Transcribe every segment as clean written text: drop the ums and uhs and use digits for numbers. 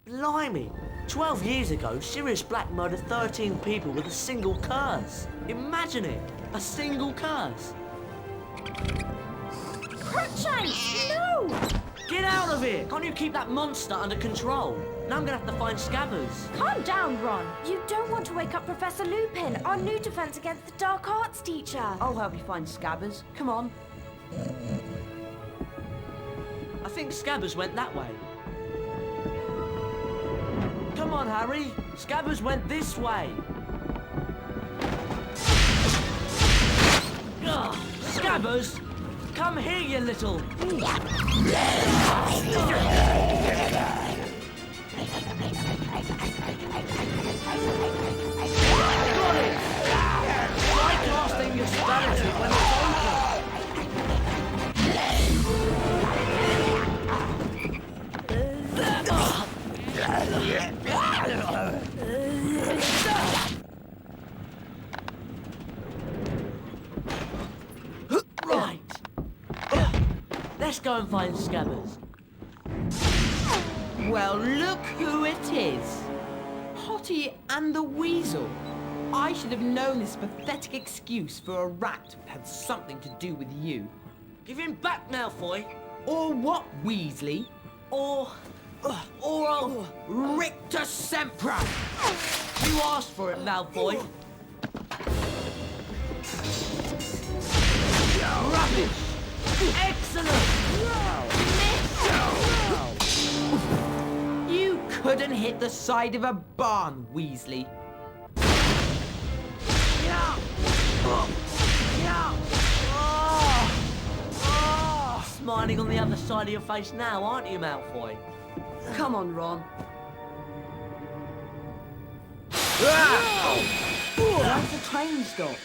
Blimey! 12 years ago, Sirius Black murdered 13 people with a single curse. Imagine it! A single curse! Crookshanks, no! Get out of here! Can't you keep that monster under control? Now I'm gonna have to find Scabbers. Calm down, Ron. You don't want to wake up Professor Lupin, our new defense against the dark arts teacher. I'll help you find Scabbers. Come on. I think Scabbers went that way. Come on, Harry. Scabbers went this way. Ugh, Scabbers! Come here, you little... Got it! Try casting your spell when it's open. Right. Let's go and find Scabbers. Well, look who it is. Potty and the Weasel. I should have known this pathetic excuse for a rat had something to do with you. Give him back, Malfoy. Or what, Weasley? Or I'll... Rictus Sempra! You asked for it, Malfoy. Rubbish! Excellent! You couldn't hit the side of a barn, Weasley. Smiling on the other side of your face now, aren't you, Malfoy? Come on, Ron. Why's the train stop?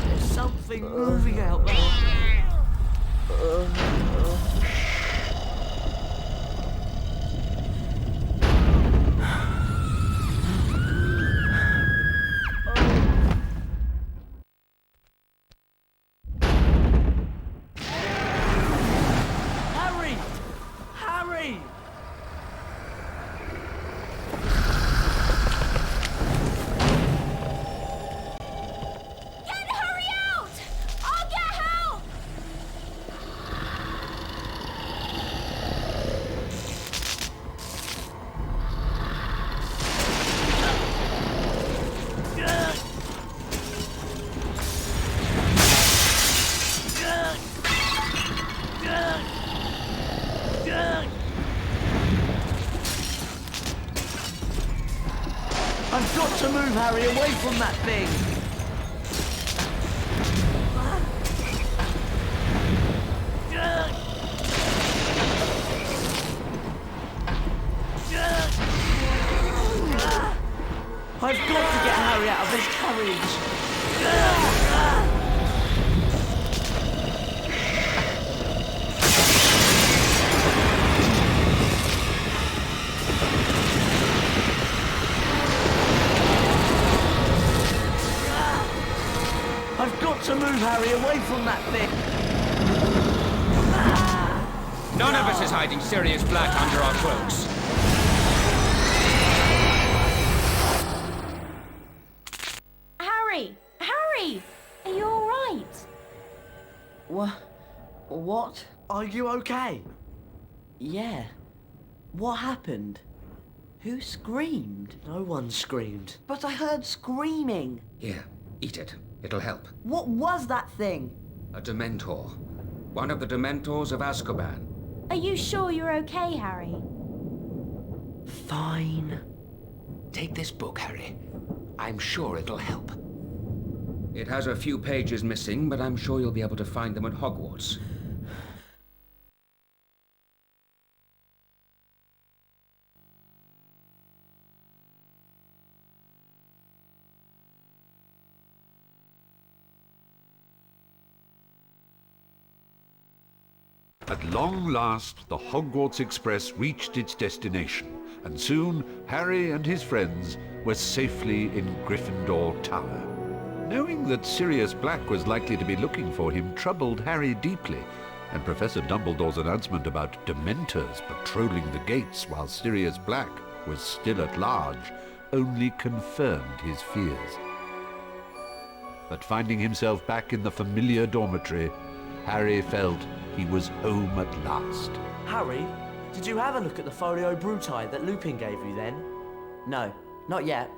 There's something moving out there. Harry! Hurry out! I'll get help! I've got to move Harry away from that thing! I've got to get Harry out of this carriage! I've got to move Harry away from that thing! None of us is hiding Sirius Black under our cloaks. Harry! Harry! Are you all right? What? Are you okay? Yeah. What happened? Who screamed? No one screamed. But I heard screaming. Here, eat it. It'll help. What was that thing? A Dementor. One of the Dementors of Azkaban. Are you sure you're okay, Harry? Fine. Take this book, Harry. I'm sure it'll help. It has a few pages missing, but I'm sure you'll be able to find them at Hogwarts. At long last, the Hogwarts Express reached its destination, and soon Harry and his friends were safely in Gryffindor Tower. Knowing that Sirius Black was likely to be looking for him troubled Harry deeply, and Professor Dumbledore's announcement about Dementors patrolling the gates while Sirius Black was still at large only confirmed his fears. But finding himself back in the familiar dormitory, Harry felt he was home at last. Harry, did you have a look at the folio bruti that Lupin gave you then? No, not yet.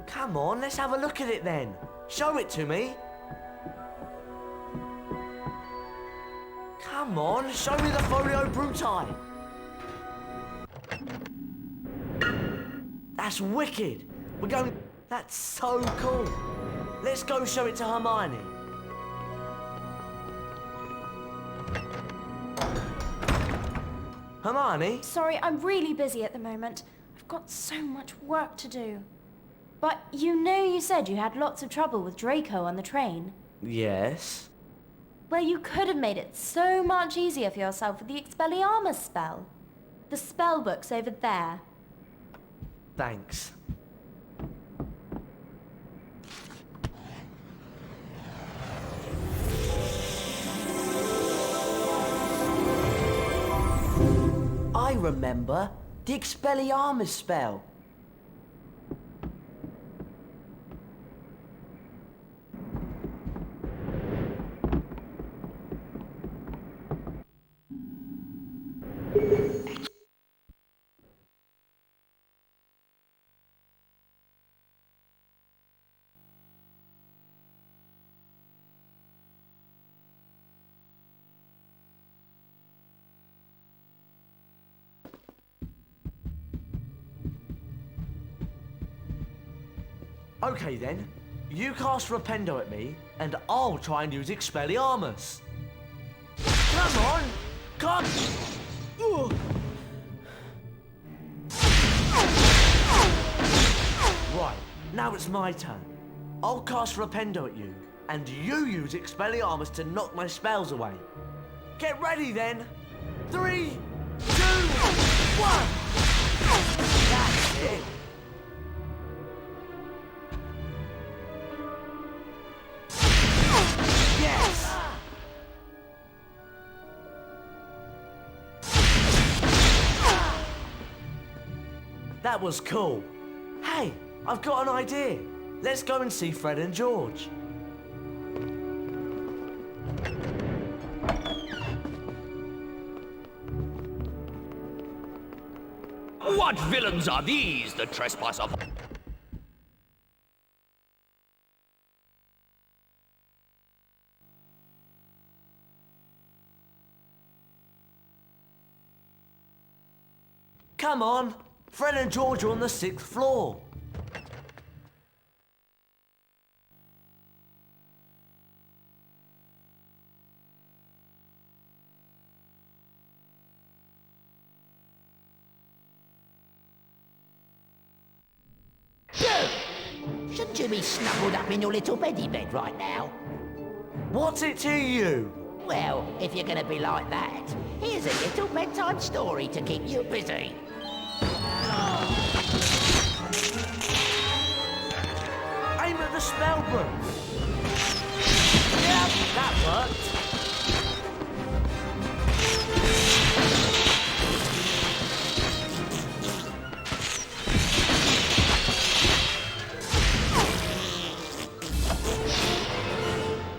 Come on, let's have a look at it then. Show it to me. Come on, show me the folio bruti. That's wicked. We're going... That's so cool. Let's go show it to Hermione. Hermione? Sorry, I'm really busy at the moment. I've got so much work to do. But you said you had lots of trouble with Draco on the train. Yes? Well, you could have made it so much easier for yourself with the Expelliarmus spell. The spell book's over there. Thanks. I remember the Expelliarmus spell. Okay then, you cast Rependo at me, and I'll try and use Expelliarmus. Come on! Come! Ugh. Right, now it's my turn. I'll cast Rependo at you, and you use Expelliarmus to knock my spells away. Get ready then! 3, 2, 1! That's it! Yes! That was cool. Hey, I've got an idea. Let's go and see Fred and George. What villains are these, the trespass of... Come on, Fred and George are on the 6th floor. Shouldn't you be snuggled up in your little beddy bed right now? What's it to you? Well, if you're gonna be like that, here's a little bedtime story to keep you busy. Aim at the spell book. Yeah, that worked.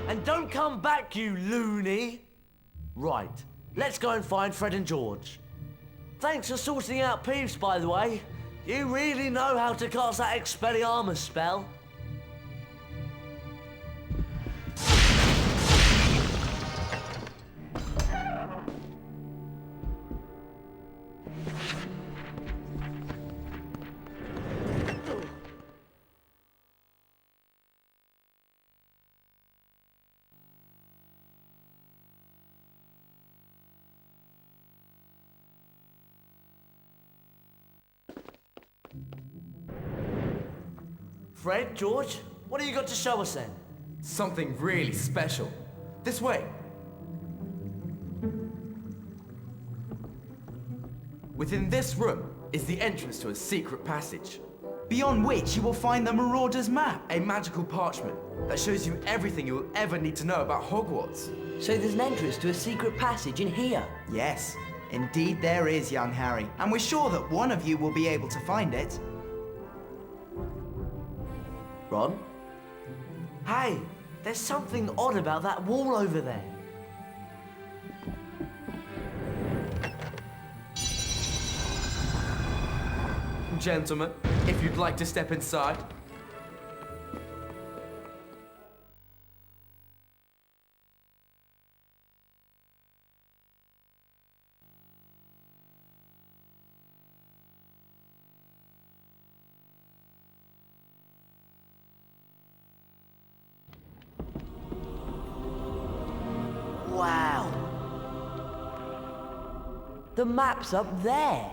And don't come back, you loony. Right, let's go and find Fred and George. Thanks for sorting out Peeves, by the way. You really know how to cast that Expelliarmus spell. Fred, George, what have you got to show us then? Something really special. This way. Within this room is the entrance to a secret passage. beyond which you will find the Marauder's map. A magical parchment that shows you everything you will ever need to know about Hogwarts. So there's an entrance to a secret passage in here. Yes, indeed there is, young Harry. And we're sure that one of you will be able to find it. Ron? Hey, there's something odd about that wall over there. Gentlemen, if you'd like to step inside. Wow! The map's up there.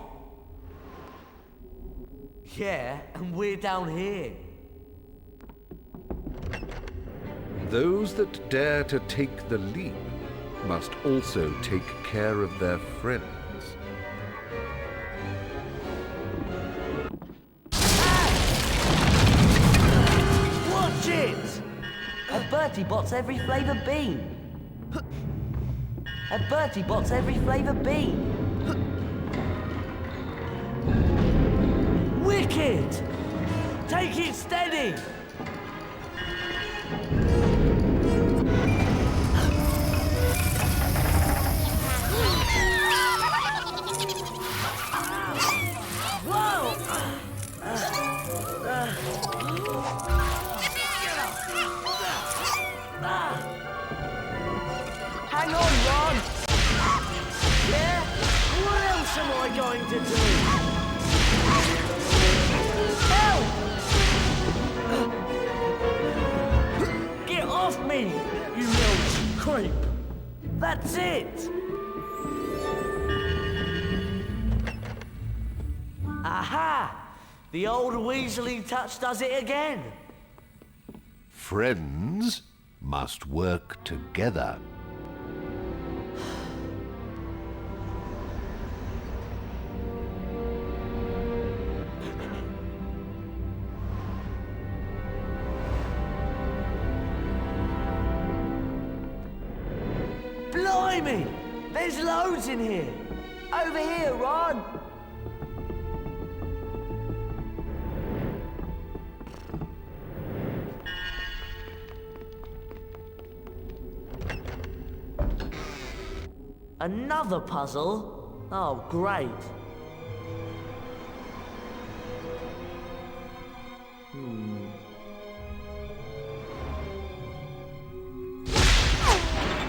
Yeah, and we're down here. Those that dare to take the leap must also take care of their friends. Watch it! A Bertie Bott's every flavour bean. A Bertie Bott's every flavour bean. Wicked! Take it steady! Whoa! Hang on, Ron! Yeah? What else am I going to do? Get off me, you little creep! That's it! Aha! The old Weasley touch does it again! Friends must work together. Blimey! There's loads in here! Over here, Ron! Another puzzle? Oh, great.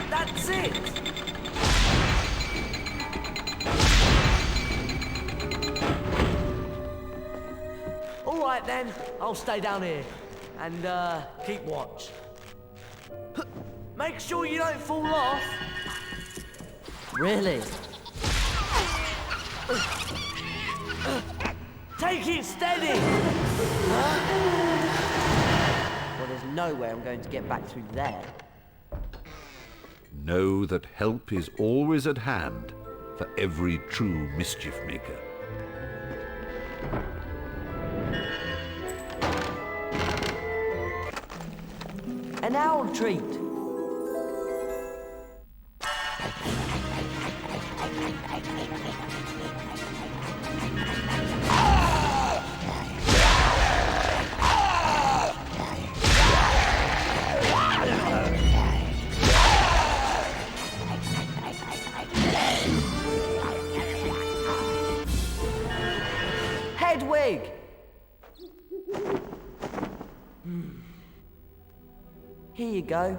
That's it! All right then, I'll stay down here and keep watch. Make sure you don't fall off. Really? Take it steady! Well, there's no way I'm going to get back through there. Know that help is always at hand for every true mischief maker. An owl treat! Hedwig! Here you go.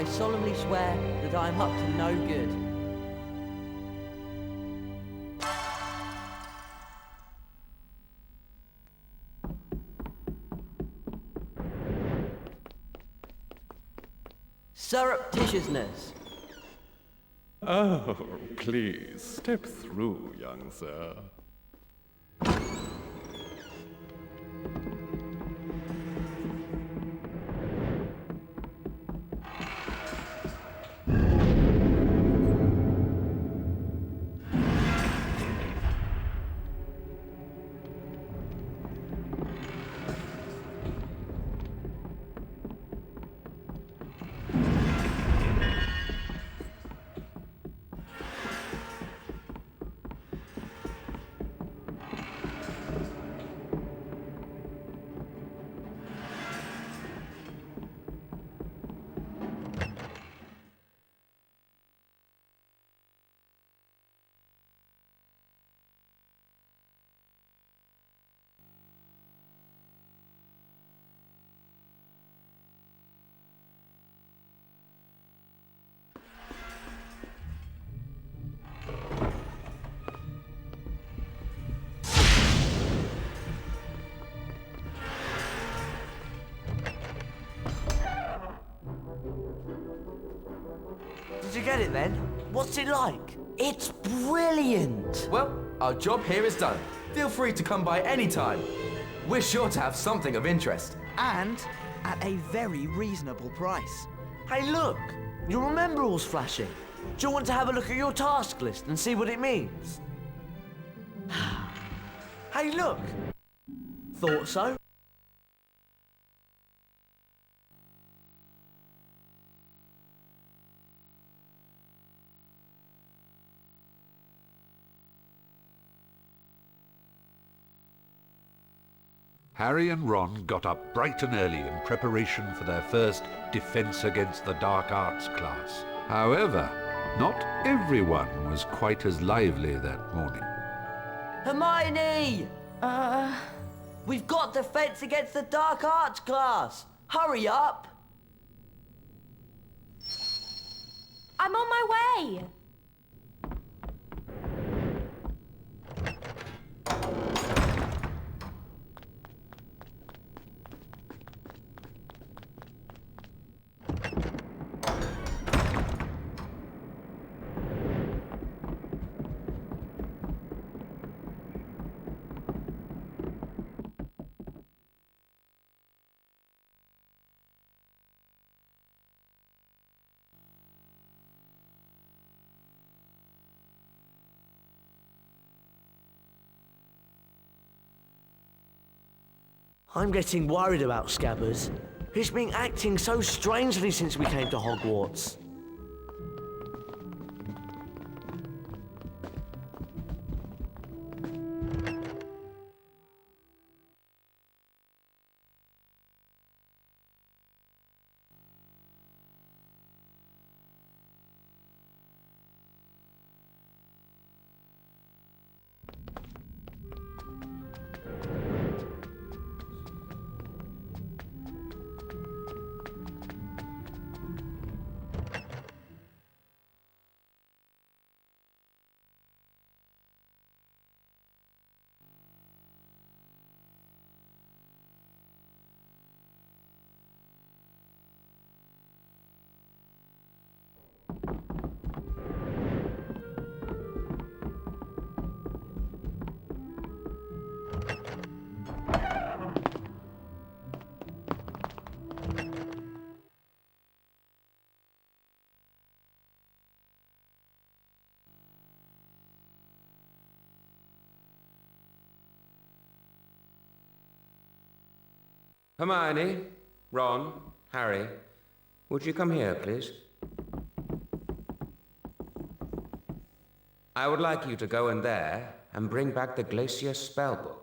I solemnly swear that I am up to no good. Surreptitiousness. Oh, please, step through, young sir. Did you get it then? What's it like? It's brilliant! Well, our job here is done. Feel free to come by any time. We're sure to have something of interest. And at a very reasonable price. Hey, look! Your remember all's flashing. Do you want to have a look at your task list and see what it means? Hey, look! Thought so? Harry and Ron got up bright and early in preparation for their first Defense Against the Dark Arts class. However, not everyone was quite as lively that morning. Hermione! We've got Defense Against the Dark Arts class! Hurry up! I'm on my way! I'm getting worried about Scabbers. He's been acting so strangely since we came to Hogwarts. Hermione, Ron, Harry, would you come here, please? I would like you to go in there and bring back the glacius spellbook.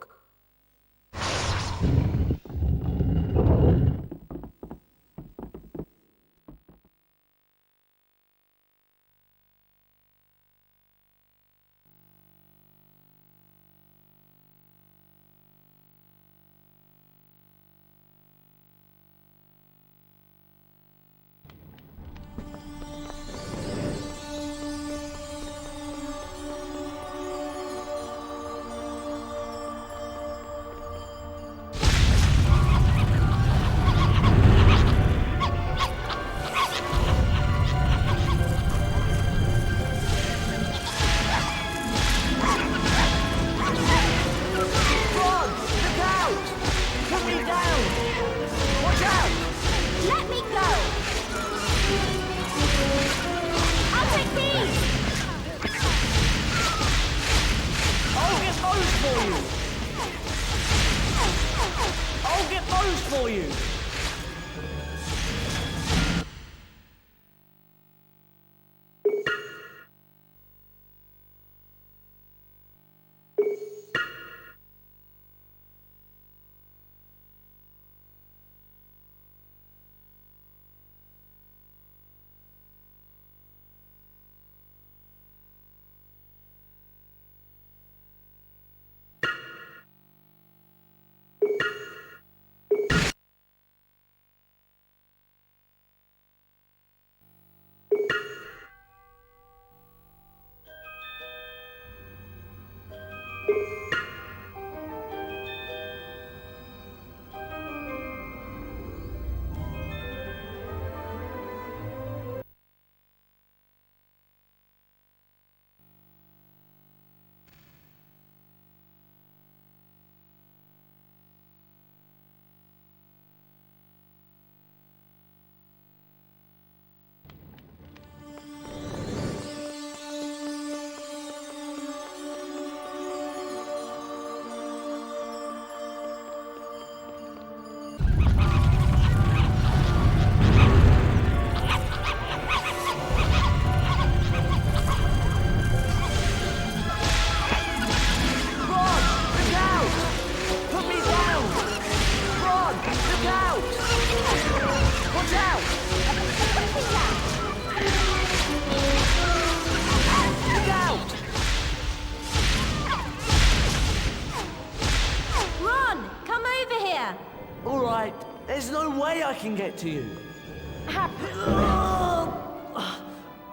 There's no way I can get to you.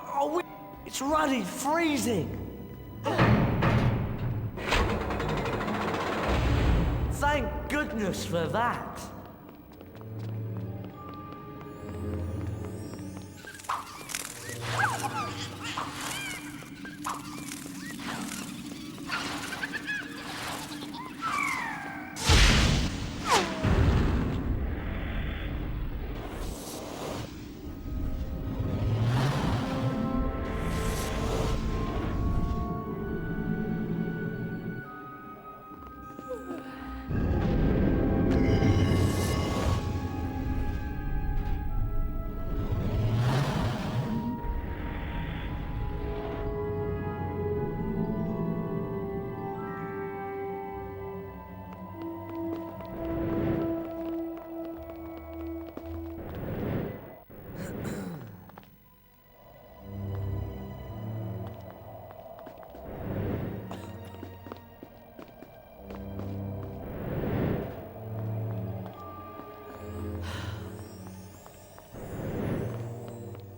Oh, it's ruddy, freezing. Thank goodness for that.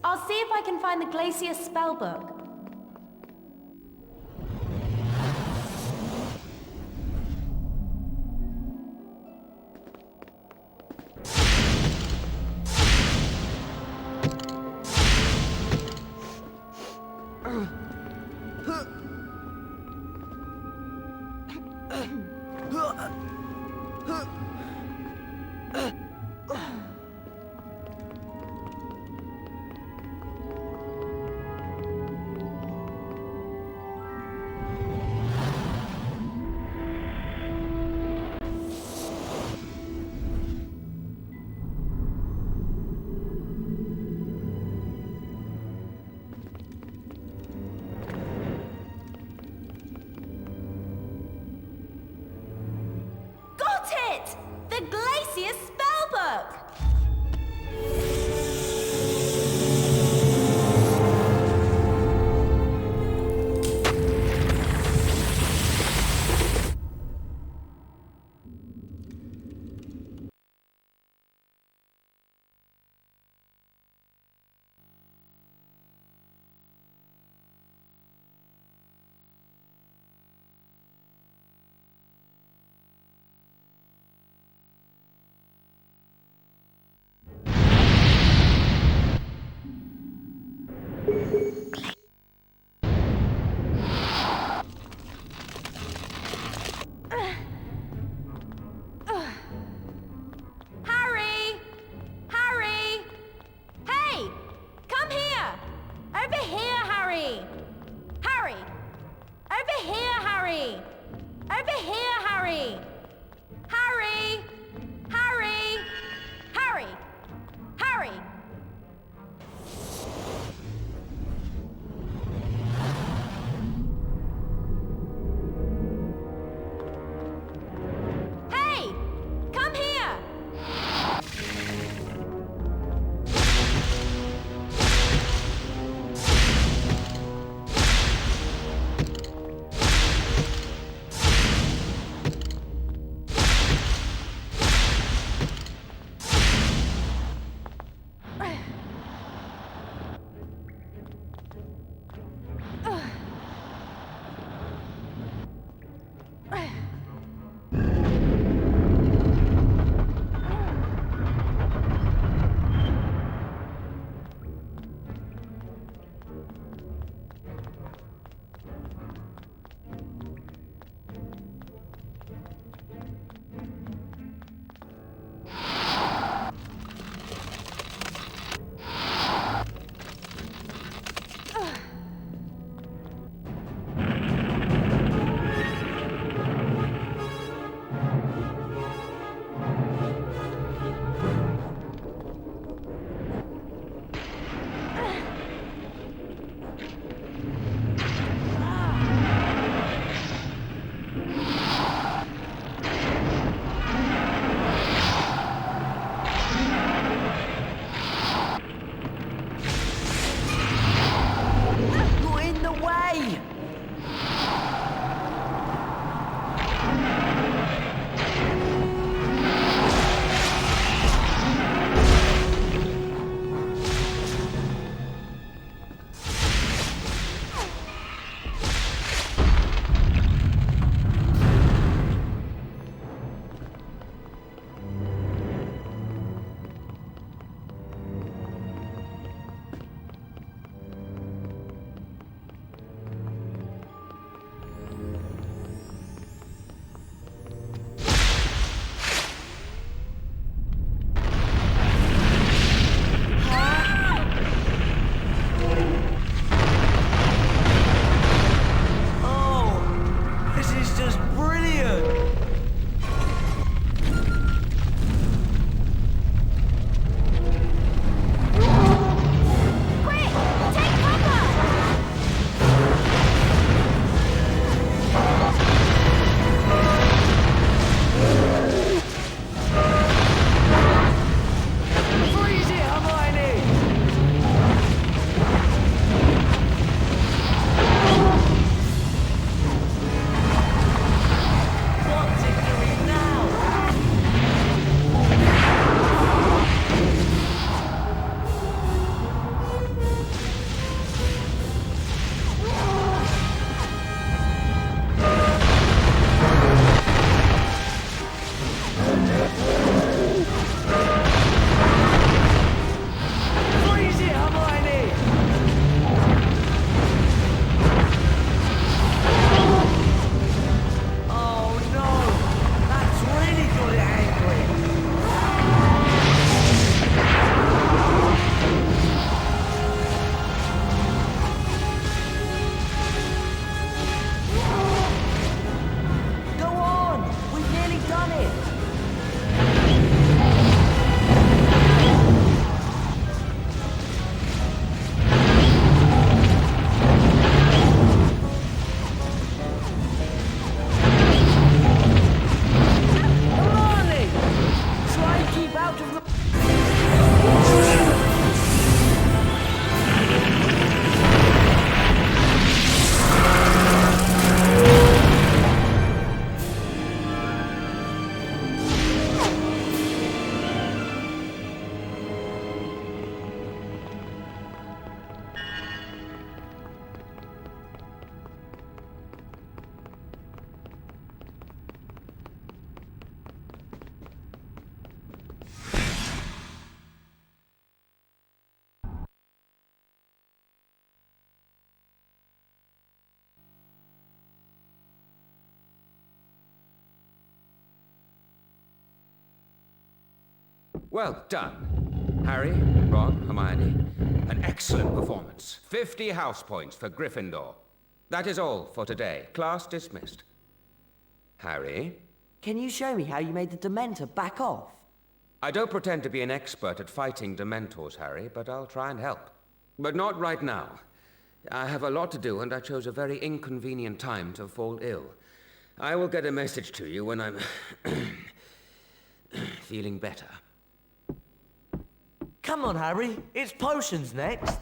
I'll see if I can find the glacius spellbook. The glacius spellbook! Well done. Harry, Ron, Hermione, an excellent performance. 50 house points for Gryffindor. That is all for today. Class dismissed. Harry? Can you show me how you made the Dementor back off? I don't pretend to be an expert at fighting Dementors, Harry, but I'll try and help. But not right now. I have a lot to do, and I chose a very inconvenient time to fall ill. I will get a message to you when I'm feeling better. Come on, Harry. It's potions next.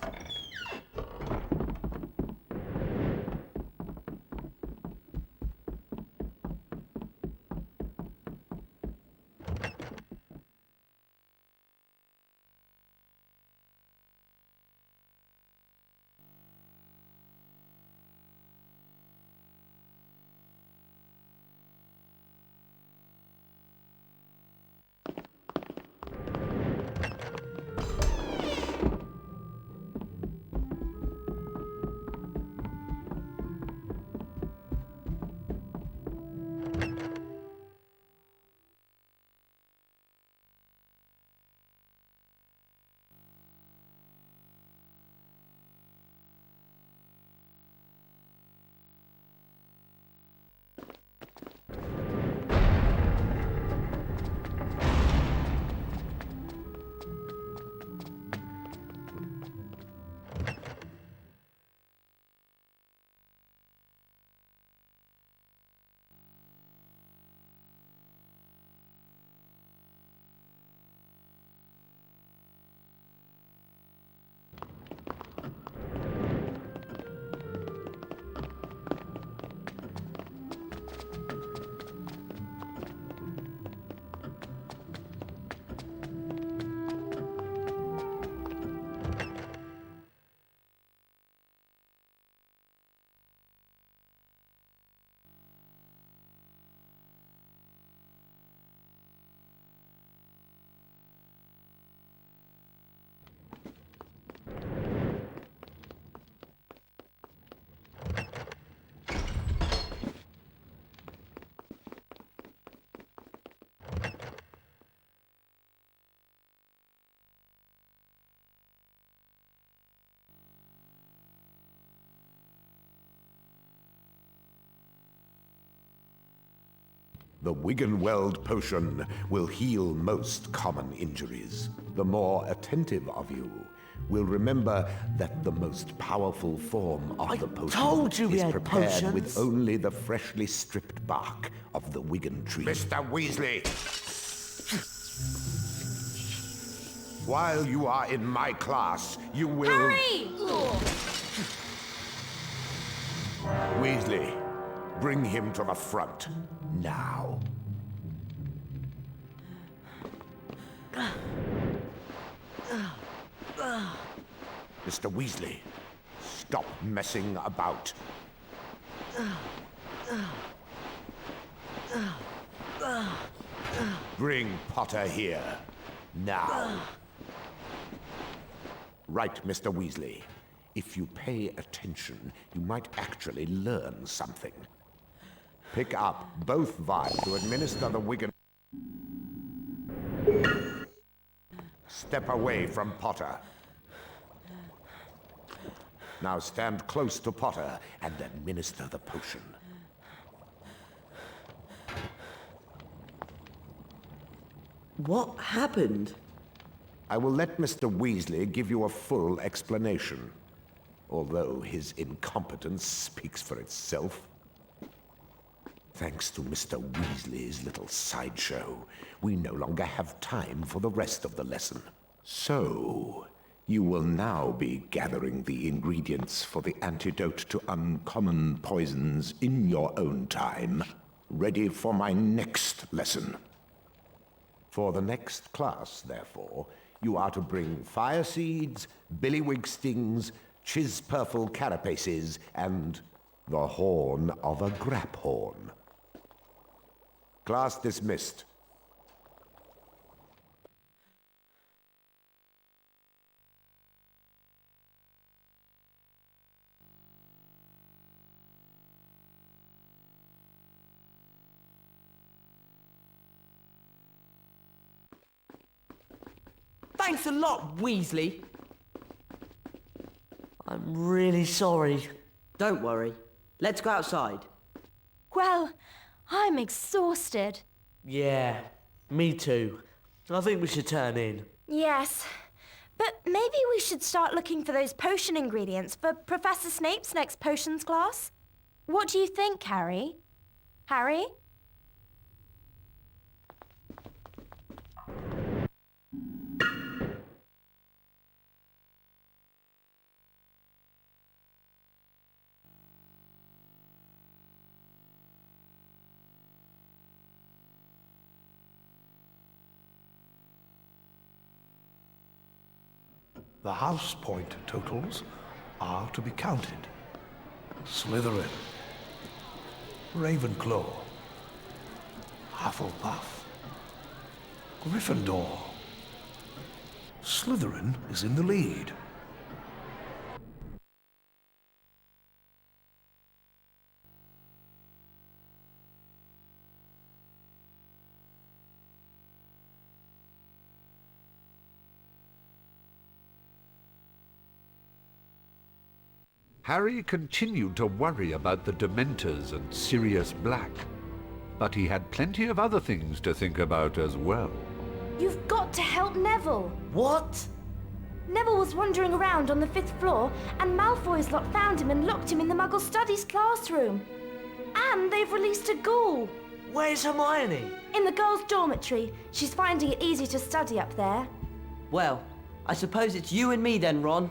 The Wiggenweld potion will heal most common injuries. The more attentive of you will remember that the most powerful form of the potion told you we is had prepared potions. with only the freshly stripped bark of the Wiggen tree. Mr. Weasley! While you are in my class, you will... Harry! Weasley, bring him to the front, now. Mr. Weasley, stop messing about. Bring Potter here, now. Right, Mr. Weasley. If you pay attention, you might actually learn something. Pick up both vials to administer the Wiggen... Step away from Potter. Now stand close to Potter and administer the potion. What happened? I will let Mr. Weasley give you a full explanation, although his incompetence speaks for itself. Thanks to Mr. Weasley's little sideshow, we no longer have time for the rest of the lesson. So, you will now be gathering the ingredients for the antidote to uncommon poisons in your own time, ready for my next lesson. For the next class, therefore, you are to bring fire seeds, billywig stings, chispurple carapaces, and the horn of a graphorn. Class dismissed. Thanks a lot, Weasley. I'm really sorry. Don't worry. Let's go outside. Well, I'm exhausted. Yeah, me too. I think we should turn in. Yes. But maybe we should start looking for those potion ingredients for Professor Snape's next potions class. What do you think, Harry? Harry? The house point totals are to be counted. Slytherin, Ravenclaw, Hufflepuff, Gryffindor. Slytherin is in the lead. Harry continued to worry about the Dementors and Sirius Black, but he had plenty of other things to think about as well. You've got to help Neville. What? Neville was wandering around on the 5th floor, and Malfoy's lot found him and locked him in the Muggle Studies classroom. And they've released a ghoul. Where's Hermione? In the girls' dormitory. She's finding it easy to study up there. Well, I suppose it's you and me then, Ron.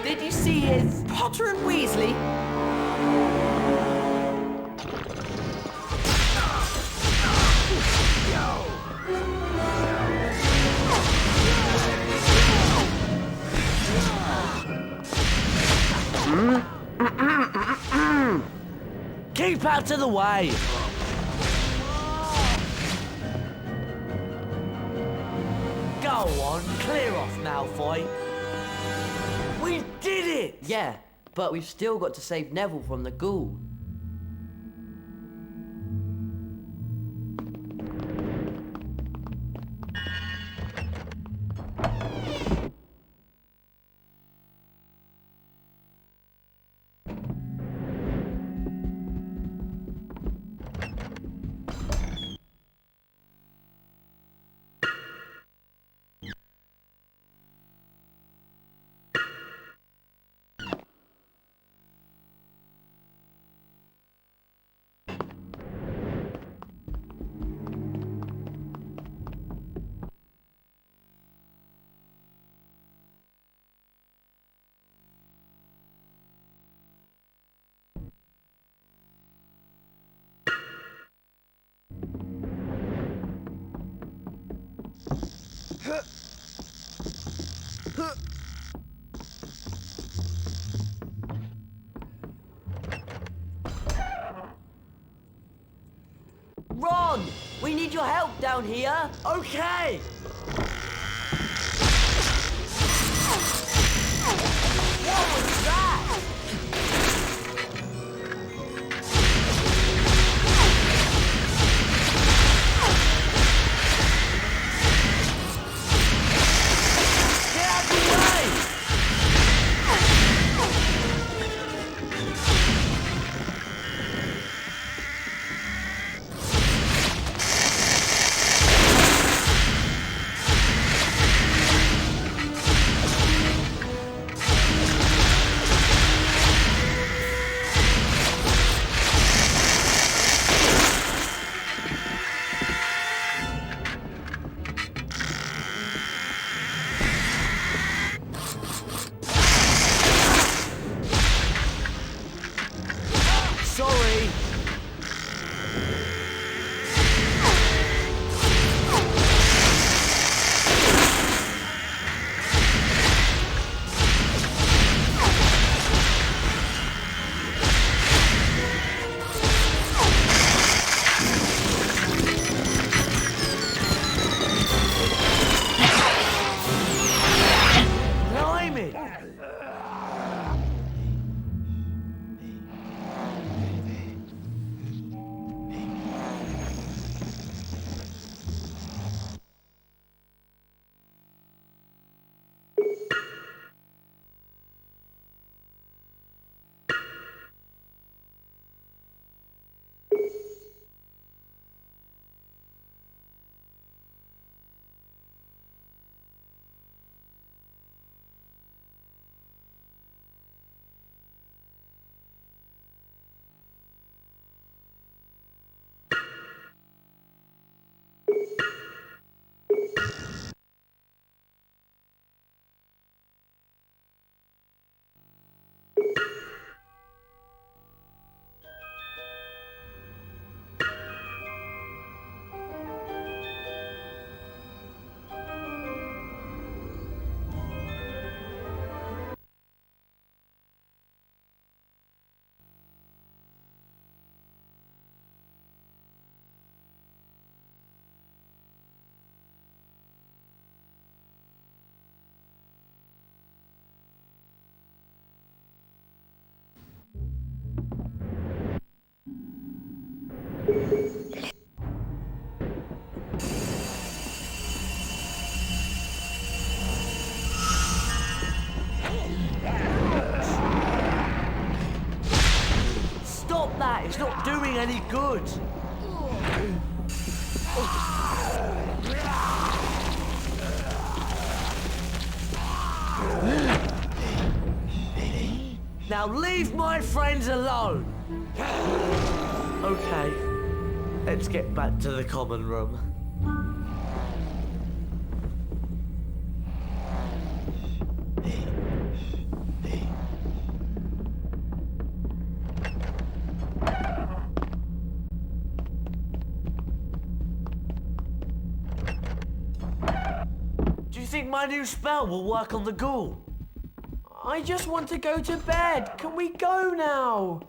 Did you see his... Potter and Weasley? Keep out of the way! Go on, clear off, Malfoy. We did it! Yeah, but we've still got to save Neville from the ghoul. Ron, we need your help down here. Okay! What was that? Get out of the way! Stop that! It's not doing any good! Now leave my friends alone! Okay, let's get back to the common room. Do you think my new spell will work on the ghoul? I just want to go to bed. Can we go now?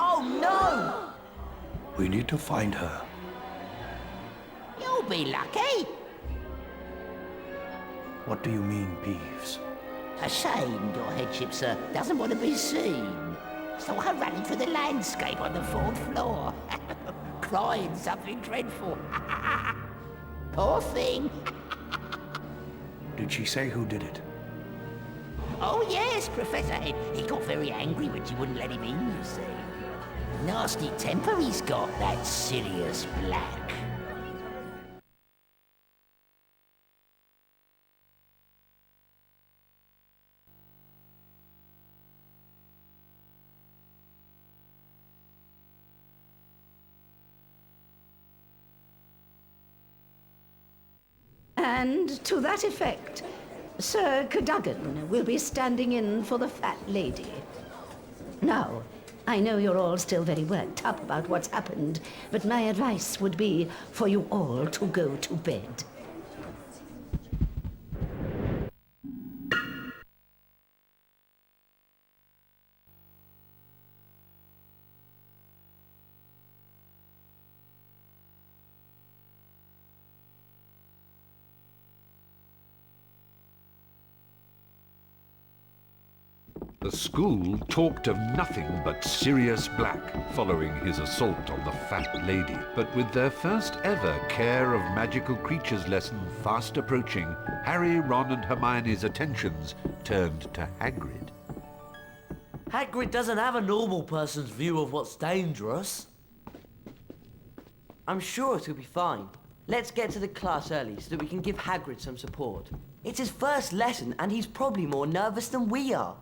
Oh no! We need to find her. You'll be lucky. What do you mean, Peeves? Ashamed, your headship, sir, doesn't want to be seen. So I ran through the landscape on the 4th floor, crying something dreadful. Poor thing. Did she say who did it? Oh yes, Professor Head. He got very angry when she wouldn't let him in, you see. Nasty temper he's got, that Sirius Black. And to that effect, Sir Cadogan will be standing in for the fat lady. Now, I know you're all still very worked up about what's happened, but my advice would be for you all to go to bed. The school talked of nothing but Sirius Black following his assault on the fat lady. But with their first ever Care of Magical Creatures lesson fast approaching, Harry, Ron and Hermione's attentions turned to Hagrid. Hagrid doesn't have a normal person's view of what's dangerous. I'm sure it'll be fine. Let's get to the class early so that we can give Hagrid some support. It's his first lesson and he's probably more nervous than we are.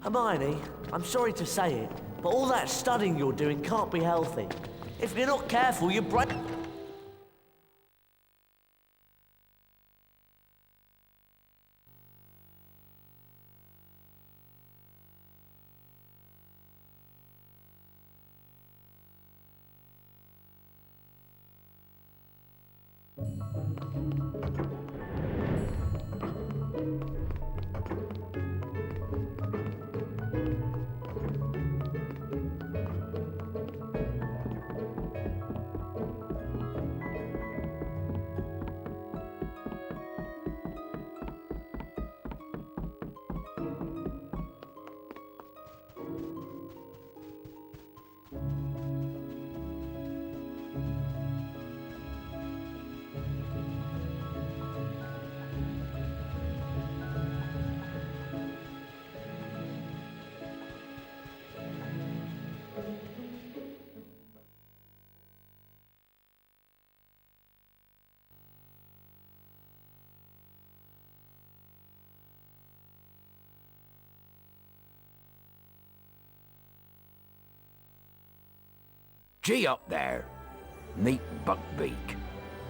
Hermione, I'm sorry to say it, but all that studying you're doing can't be healthy. If you're not careful, your brain... Gee up there. Meet Buckbeak.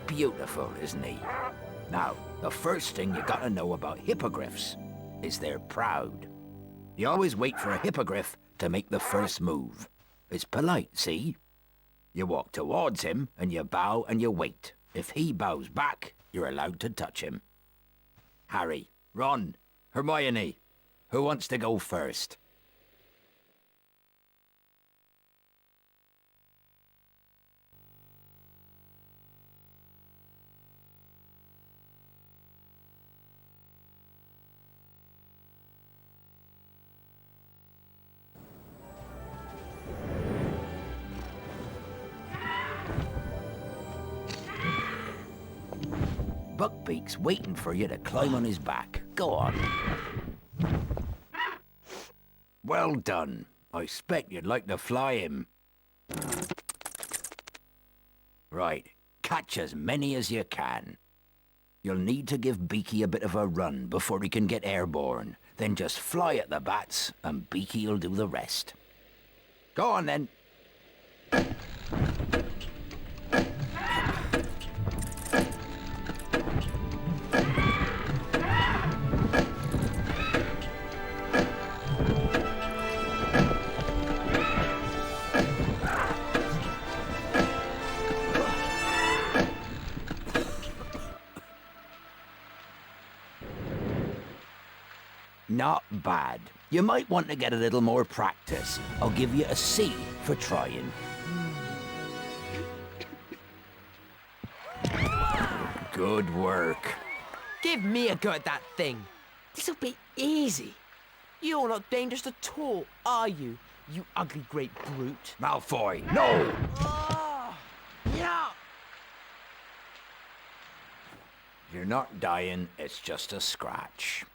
Beautiful, isn't he? Now, the first thing you gotta know about hippogriffs is they're proud. You always wait for a hippogriff to make the first move. It's polite, see? You walk towards him, and you bow and you wait. If he bows back, you're allowed to touch him. Harry, Ron, Hermione, who wants to go first? Buckbeak's waiting for you to climb on his back. Go on. Well done. I expect you'd like to fly him. Right. Catch as many as you can. You'll need to give Beaky a bit of a run before he can get airborne. Then just fly at the bats, and Beaky'll do the rest. Go on, then. Not bad. You might want to get a little more practice. I'll give you a C for trying. Good work. Give me a go at that thing. This'll be easy. You're not dangerous at all, are you? You ugly great brute. Malfoy, no! Oh, yeah. You're not dying, it's just a scratch.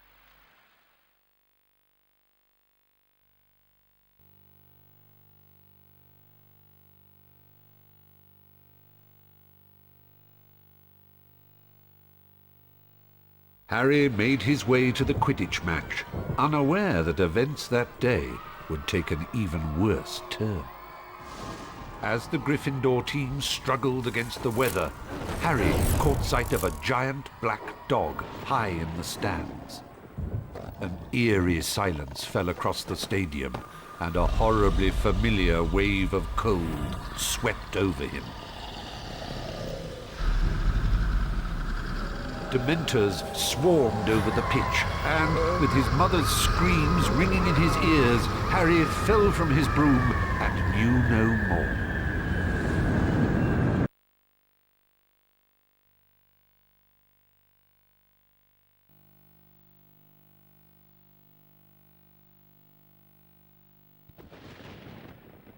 Harry made his way to the Quidditch match, unaware that events that day would take an even worse turn. As the Gryffindor team struggled against the weather, Harry caught sight of a giant black dog high in the stands. An eerie silence fell across the stadium, and a horribly familiar wave of cold swept over him. Dementors swarmed over the pitch, and with his mother's screams ringing in his ears, Harry fell from his broom and knew no more.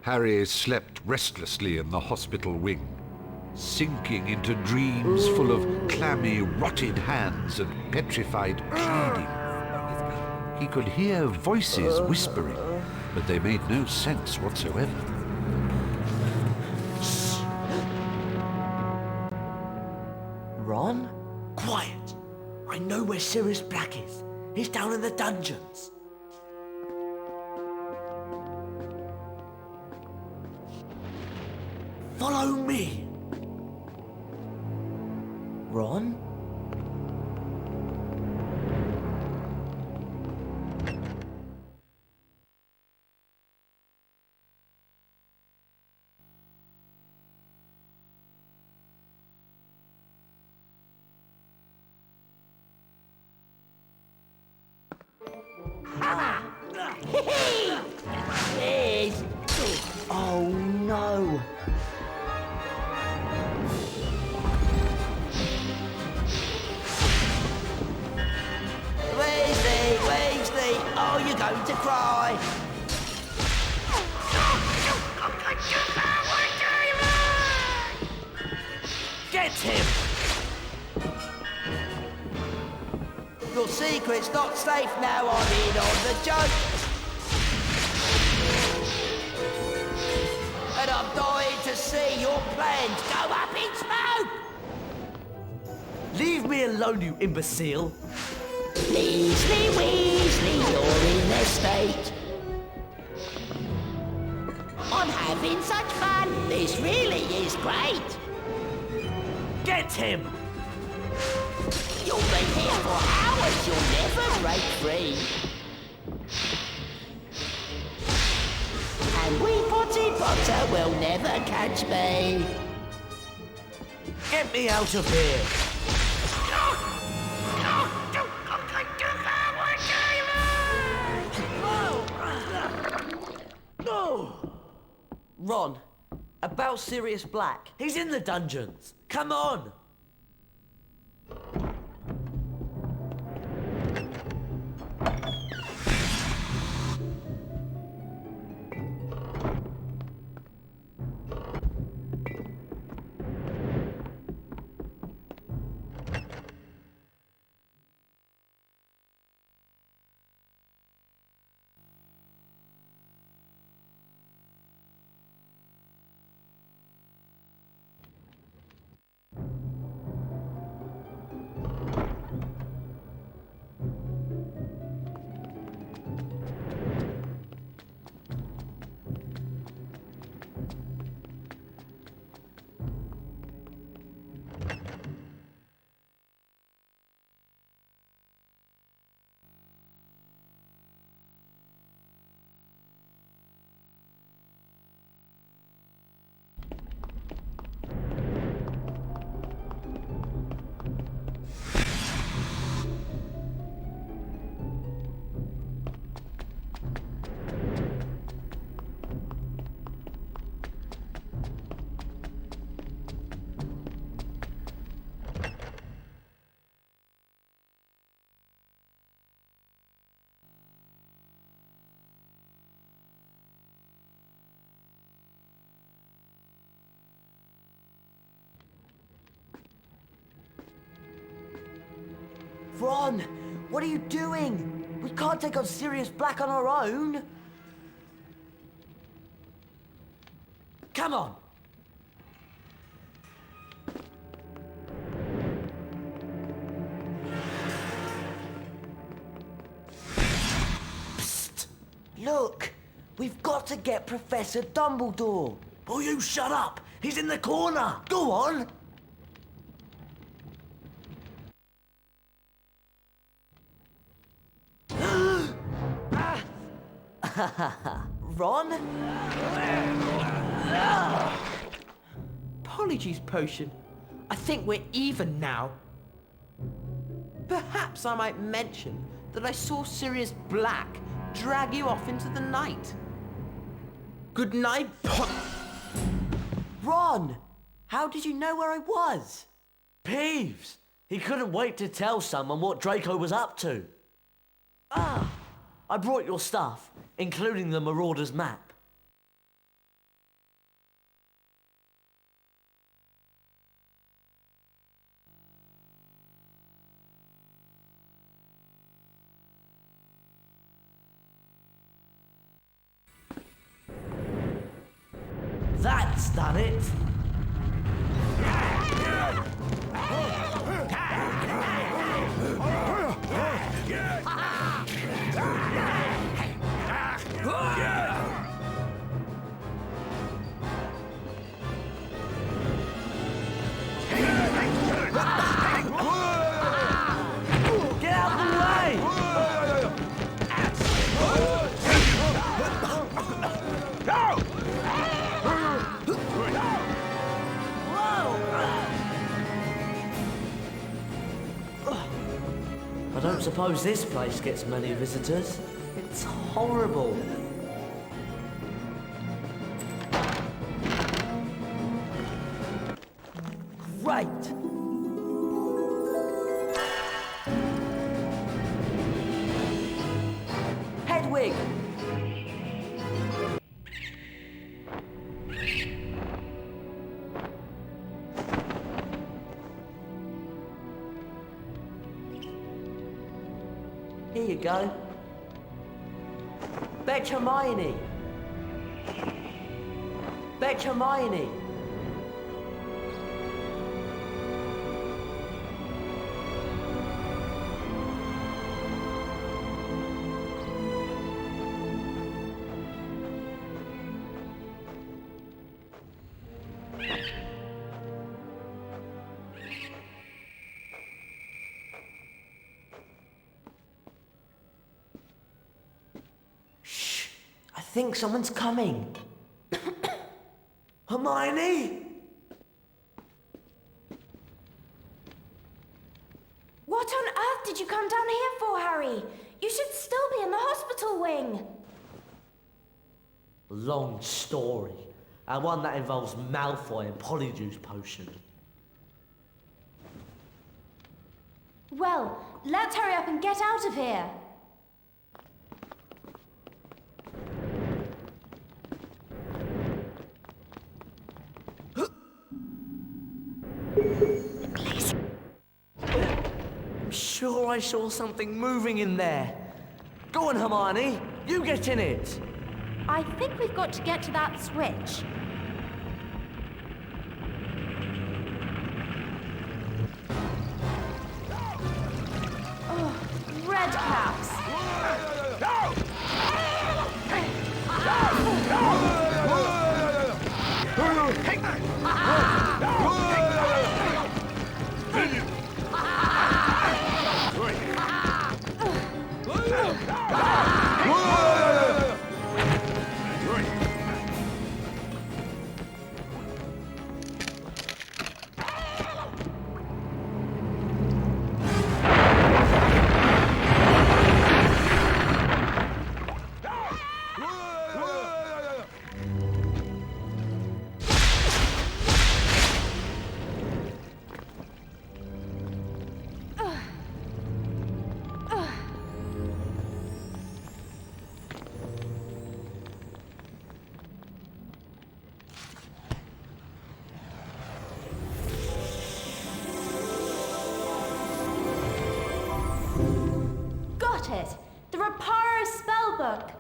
Harry slept restlessly in the hospital wing, sinking into dreams full of clammy, rotted hands and petrified pleading. He could hear voices whispering, but they made no sense whatsoever. Ron? Quiet! I know where Sirius Black is. He's down in the dungeons. Follow me. Ron? Yes. Oh no. Weasley, oh, you're going to cry. Get him! Your secret's not safe now, I'm in on the joke. And I'm dying to see your plans go up in smoke! Leave me alone, you imbecile! Weasley, you're in a state. I'm having such fun. This really is great. Get him! You'll be here for hours. You'll never break free. And we Potty Potter will never catch me. Get me out of here! Ron, about Sirius Black. He's in the dungeons. Come on! Ron, what are you doing? We can't take on Sirius Black on our own. Come on! Psst! Look, we've got to get Professor Dumbledore. Will you shut up? He's in the corner! Go on! Ron? Apologies, Potion. I think we're even now. Perhaps I might mention that I saw Sirius Black drag you off into the night. Good night, Ron! How did you know where I was? Peeves! He couldn't wait to tell someone what Draco was up to. Ah! I brought your stuff, including the Marauder's map. That's done it! I don't suppose this place gets many visitors. It's horrible. Great! Hedwig! Here you go. Fetch Hermione. Fetch Hermione. I think someone's coming. Hermione? What on earth did you come down here for, Harry? You should still be in the hospital wing. Long story. And one that involves Malfoy and Polyjuice Potion. Well, let's hurry up and get out of here. I'm sure I saw something moving in there. Go on, Hermione. You get in it. I think we've got to get to that switch. Oh, red caps. It. The Reparo spellbook.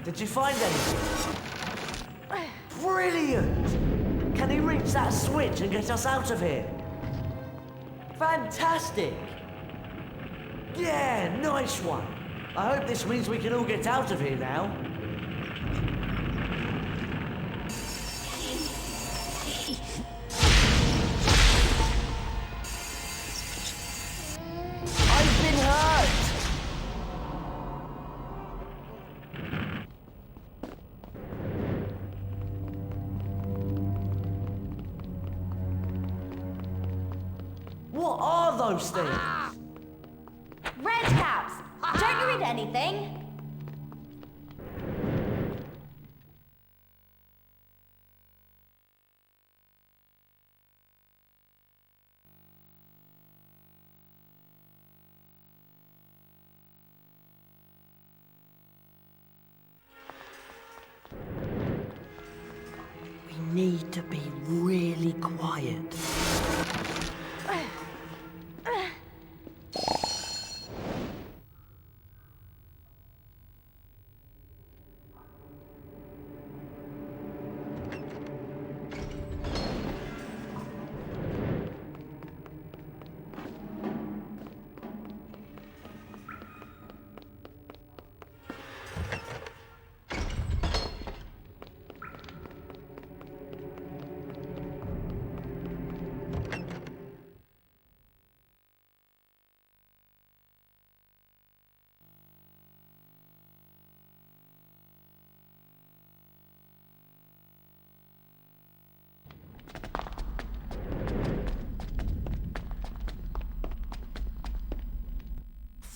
Did you find anything? Brilliant! Can he reach that switch and get us out of here? Fantastic! Yeah, nice one! I hope this means we can all get out of here now. I've been hurt! What are those things? Red caps! Don't you read anything? to be really quiet.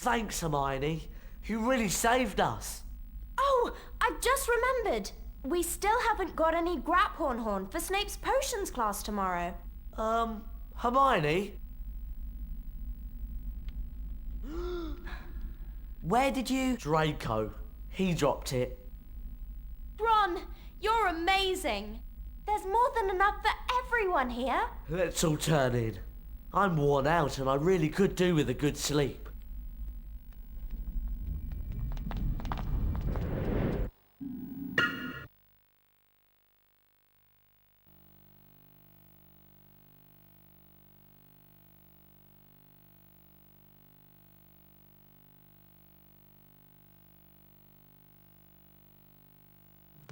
Thanks, Hermione. You really saved us. Oh, I've just remembered. We still haven't got any Graphorn Horn for Snape's potions class tomorrow. Hermione? Where did you... Draco. He dropped it. Ron, you're amazing. There's more than enough for everyone here. Let's all turn in. I'm worn out and I really could do with a good sleep.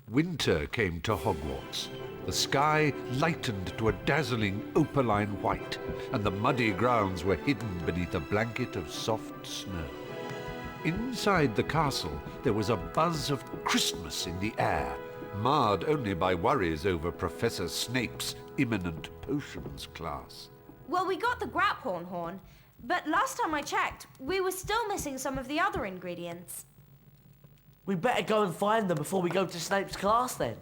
Winter came to Hogwarts. The sky lightened to a dazzling opaline white, and the muddy grounds were hidden beneath a blanket of soft snow. Inside the castle, there was a buzz of Christmas in the air, marred only by worries over Professor Snape's imminent potions class. Well, we got the Graphorn Horn, but last time I checked, we were still missing some of the other ingredients. We better go and find them before we go to Snape's class then.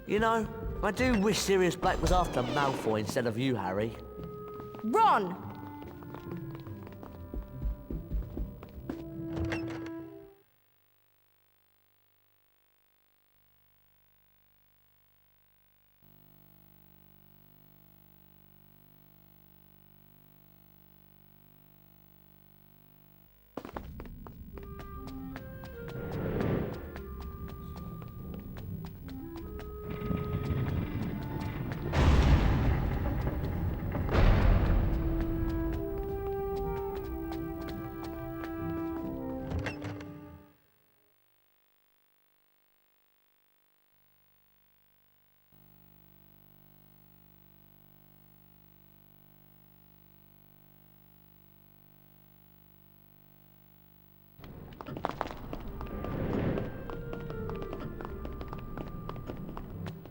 You know, I do wish Sirius Black was after Malfoy instead of you, Harry. Ron!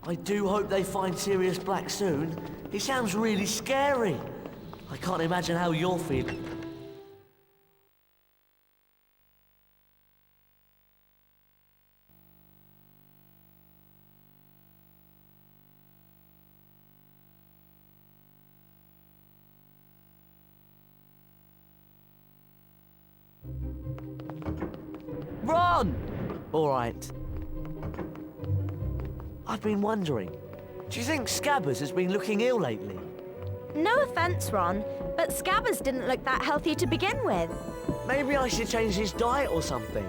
I do hope they find Sirius Black soon. He sounds really scary. I can't imagine how you're feeling. Ron! All right. I've been wondering, do you think Scabbers has been looking ill lately? No offense, Ron, but Scabbers didn't look that healthy to begin with. Maybe I should change his diet or something.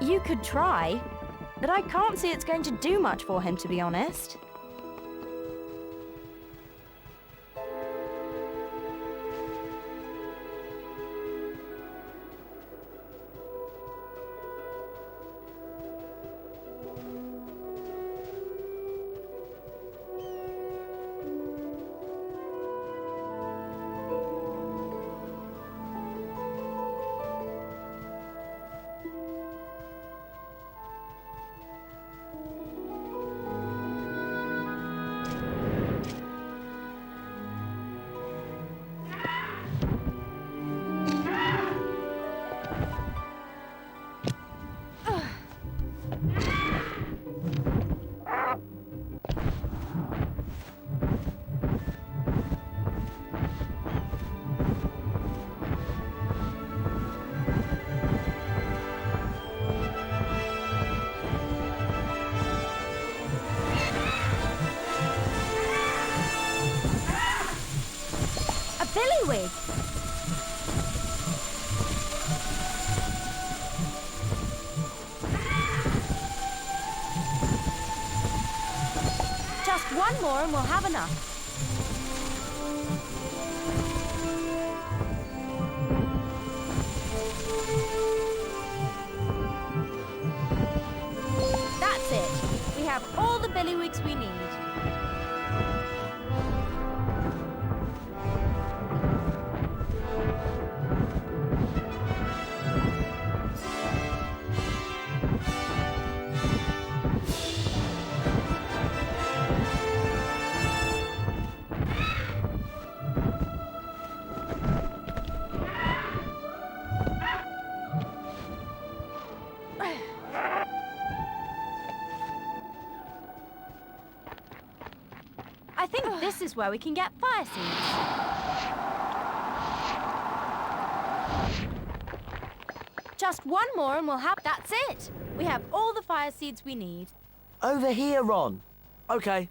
You could try, but I can't see it's going to do much for him, to be honest. Billywig! Just one more and we'll have enough. That's it. We have all the billywigs we need. I think this is where we can get fire seeds. Just one more and we'll have... That's it! We have all the fire seeds we need. Over here, Ron. Okay.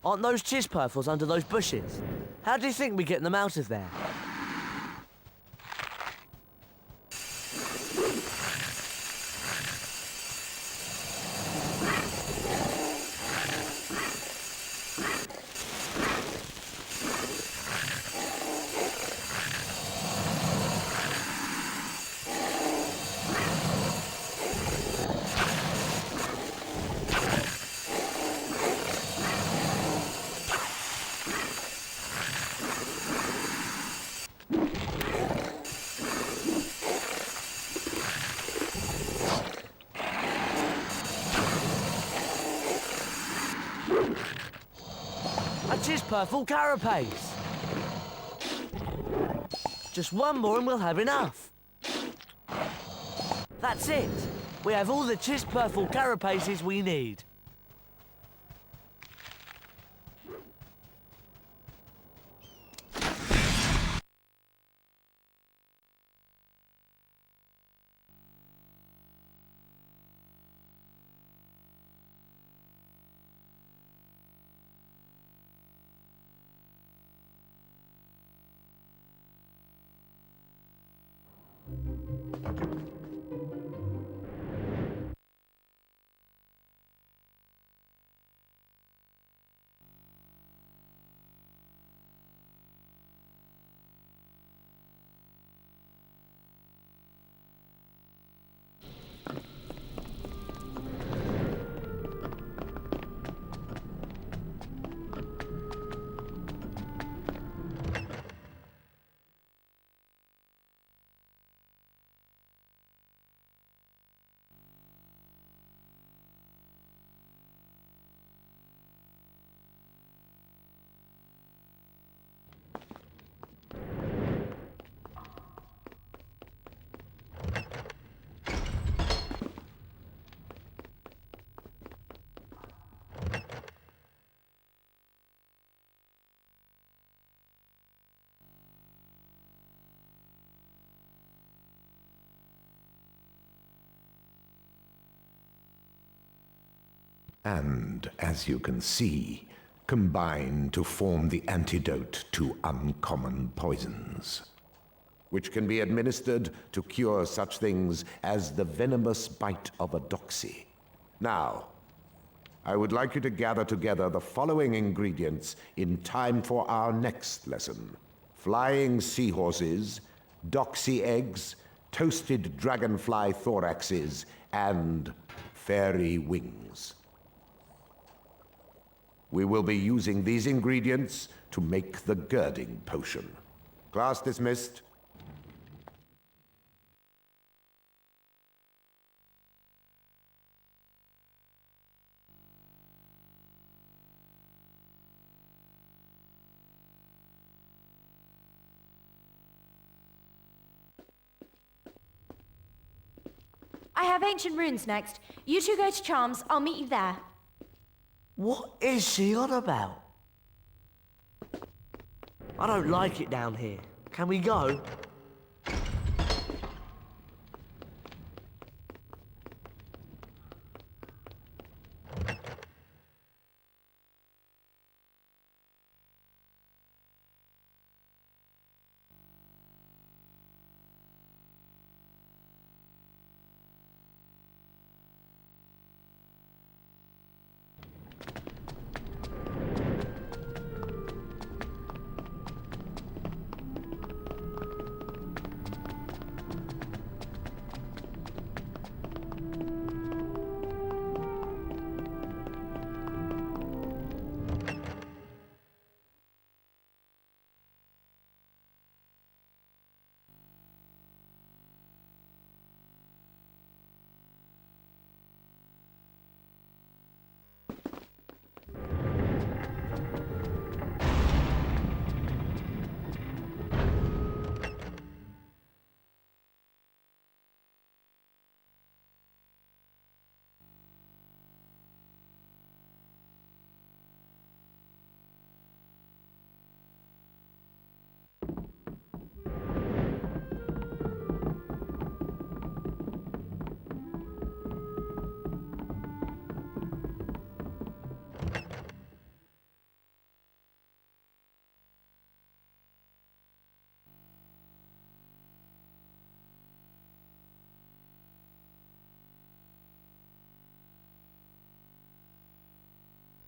Aren't those chisperfles under those bushes? How do you think we get them out of there? A chisperfle carapace. Just one more and we'll have enough. That's it. We have all the chisperfle carapaces we need. And, as you can see, combine to form the antidote to uncommon poisons, which can be administered to cure such things as the venomous bite of a doxy. Now, I would like you to gather together the following ingredients in time for our next lesson: flying seahorses, doxy eggs, toasted dragonfly thoraxes, and fairy wings. We will be using these ingredients to make the girding potion. Class dismissed. I have ancient runes next. You two go to charms. I'll meet you there. What is she on about? I don't like it down here. Can we go?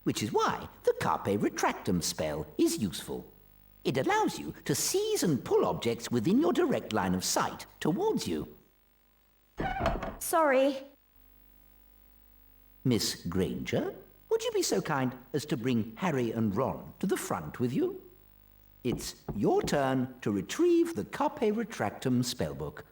Which is why the carpe retractum spell is useful. It allows you to seize and pull objects within your direct line of sight towards you. Sorry. Miss Granger, would you be so kind as to bring Harry and Ron to the front with you? It's your turn to retrieve the carpe retractum spellbook.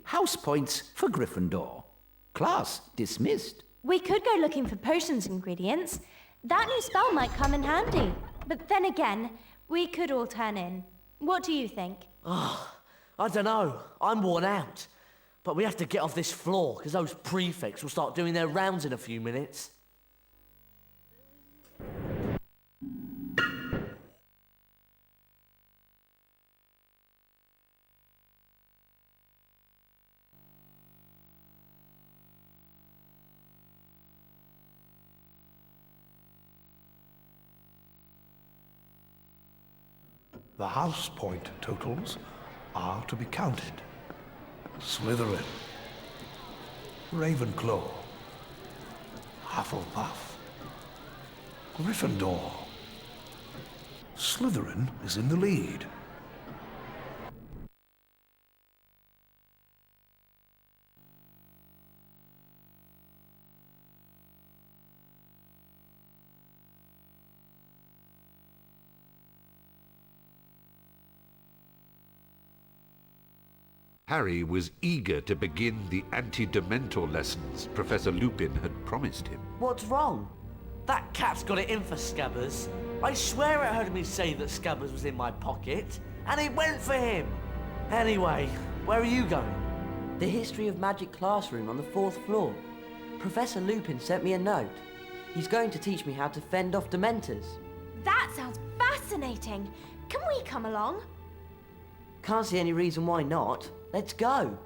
House points for Gryffindor. Class dismissed. We could go looking for potions ingredients. That new spell might come in handy. But then again, we could all turn in. What do you think? Oh, I don't know. I'm worn out. But we have to get off this floor, because those prefects will start doing their rounds in a few minutes. The house point totals are to be counted. Slytherin, Ravenclaw, Hufflepuff, Gryffindor. Slytherin is in the lead. Harry was eager to begin the anti-Dementor lessons Professor Lupin had promised him. What's wrong? That cat's got it in for Scabbers. I swear it heard me say that Scabbers was in my pocket, and it went for him. Anyway, where are you going? The History of Magic classroom on the 4th floor. Professor Lupin sent me a note. He's going to teach me how to fend off Dementors. That sounds fascinating. Can we come along? Can't see any reason why not. Let's go.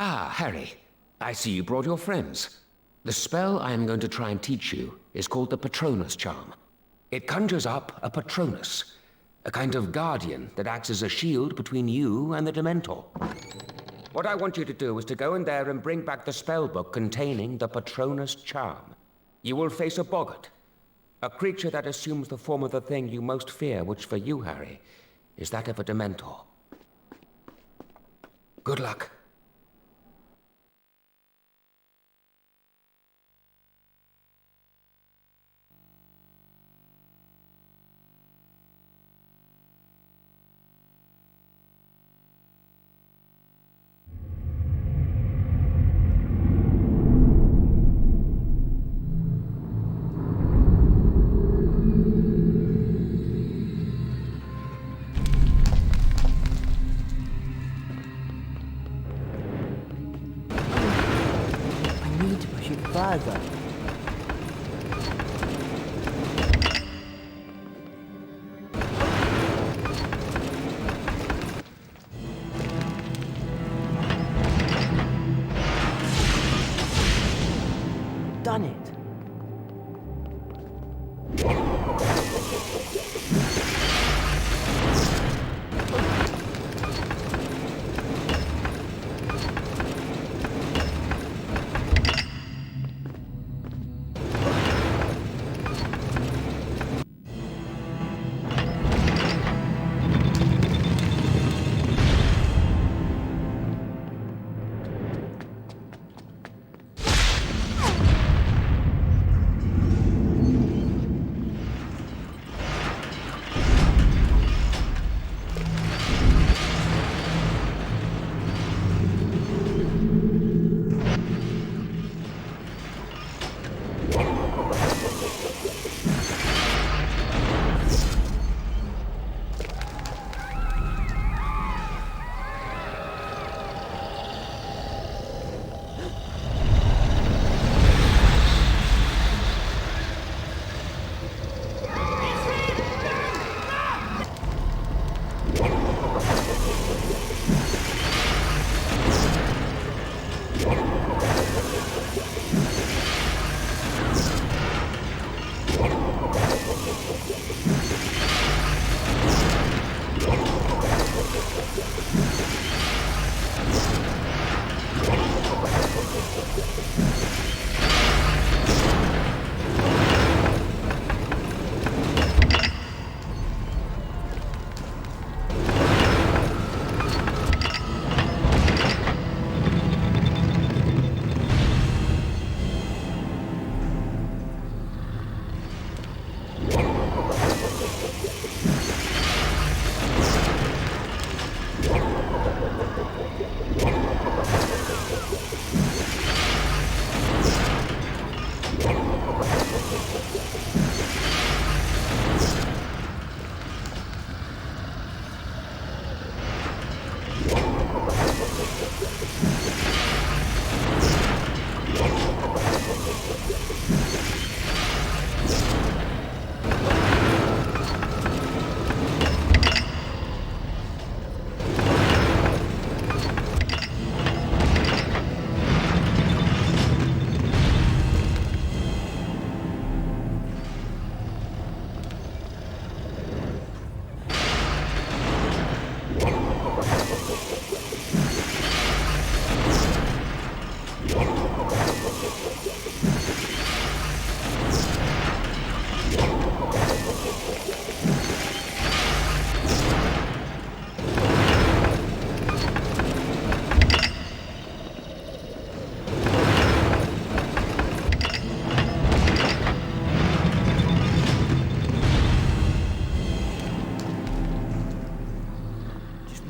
Ah, Harry. I see you brought your friends. The spell I am going to try and teach you is called the Patronus Charm. It conjures up a Patronus, a kind of guardian that acts as a shield between you and the Dementor. What I want you to do is to go in there and bring back the spellbook containing the Patronus Charm. You will face a boggart, a creature that assumes the form of the thing you most fear, which for you, Harry, is that of a Dementor. Good luck. Further. Done it.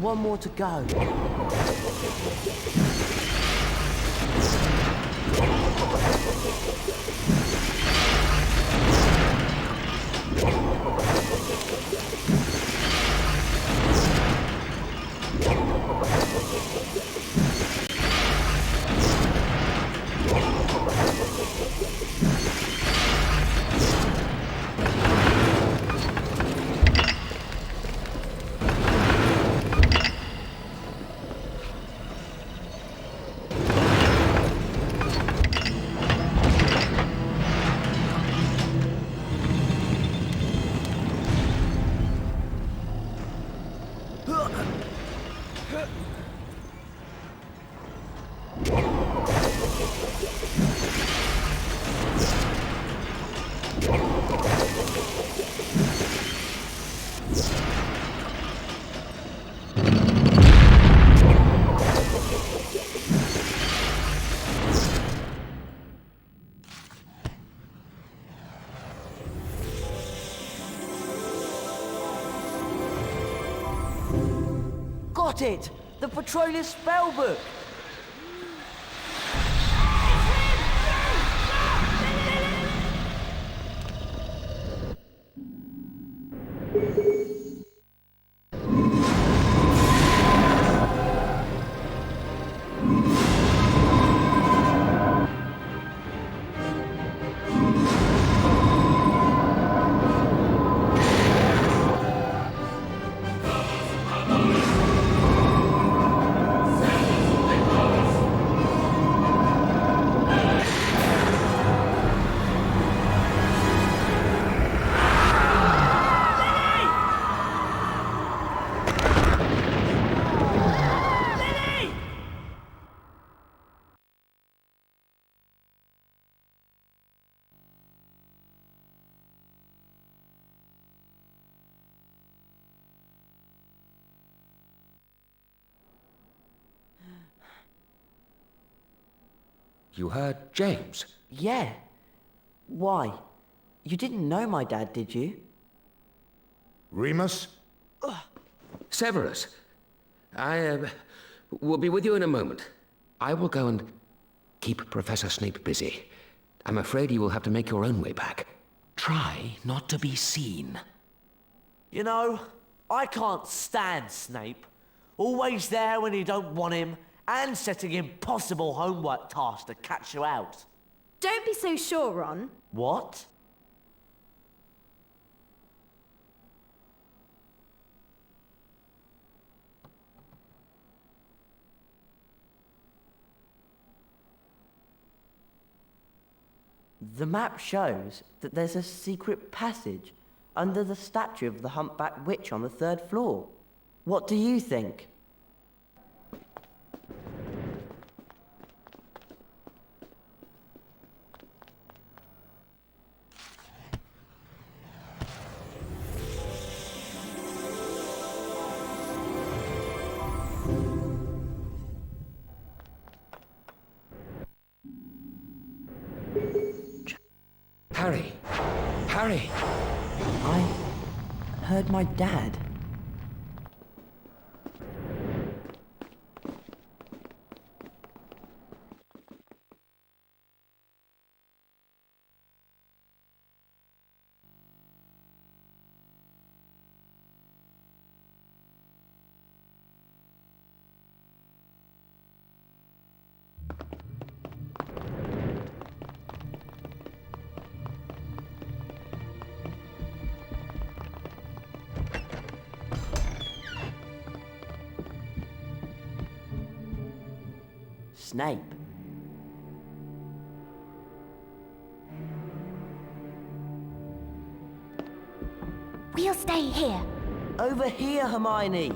one more to go. Got it! The Petroleus spellbook! You heard James? Yeah. Why? You didn't know my dad, did you? Remus? Severus, I will be with you in a moment. I will go and keep Professor Snape busy. I'm afraid you will have to make your own way back. Try not to be seen. You know, I can't stand Snape. Always there when you don't want him, and setting impossible homework tasks to catch you out. Don't be so sure, Ron. What? The map shows that there's a secret passage under the statue of the humpback witch on the 3rd floor. What do you think? Harry! Harry! I heard my dad. Snape. We'll stay here. Over here, Hermione.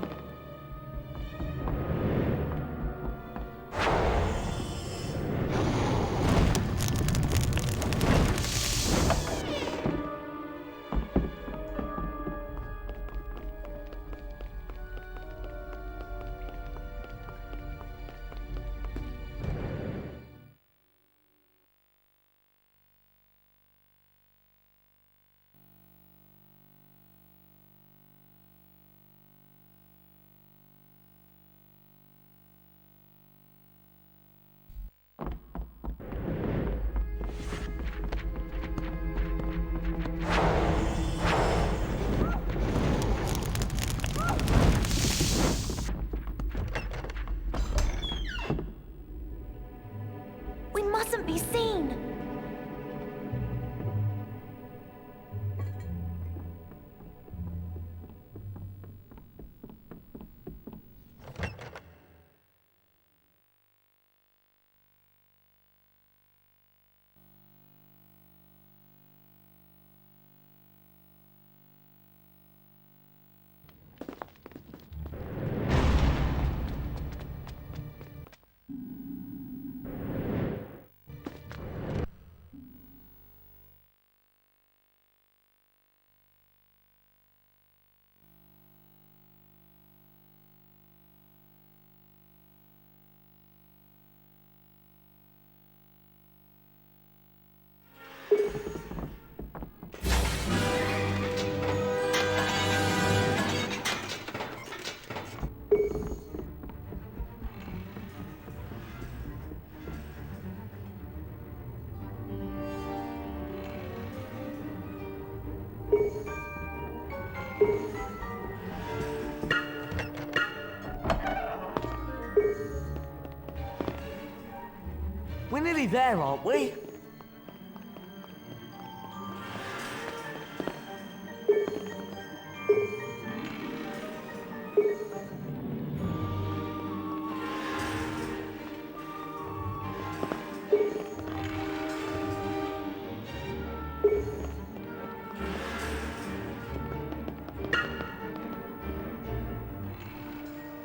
We're nearly there, aren't we?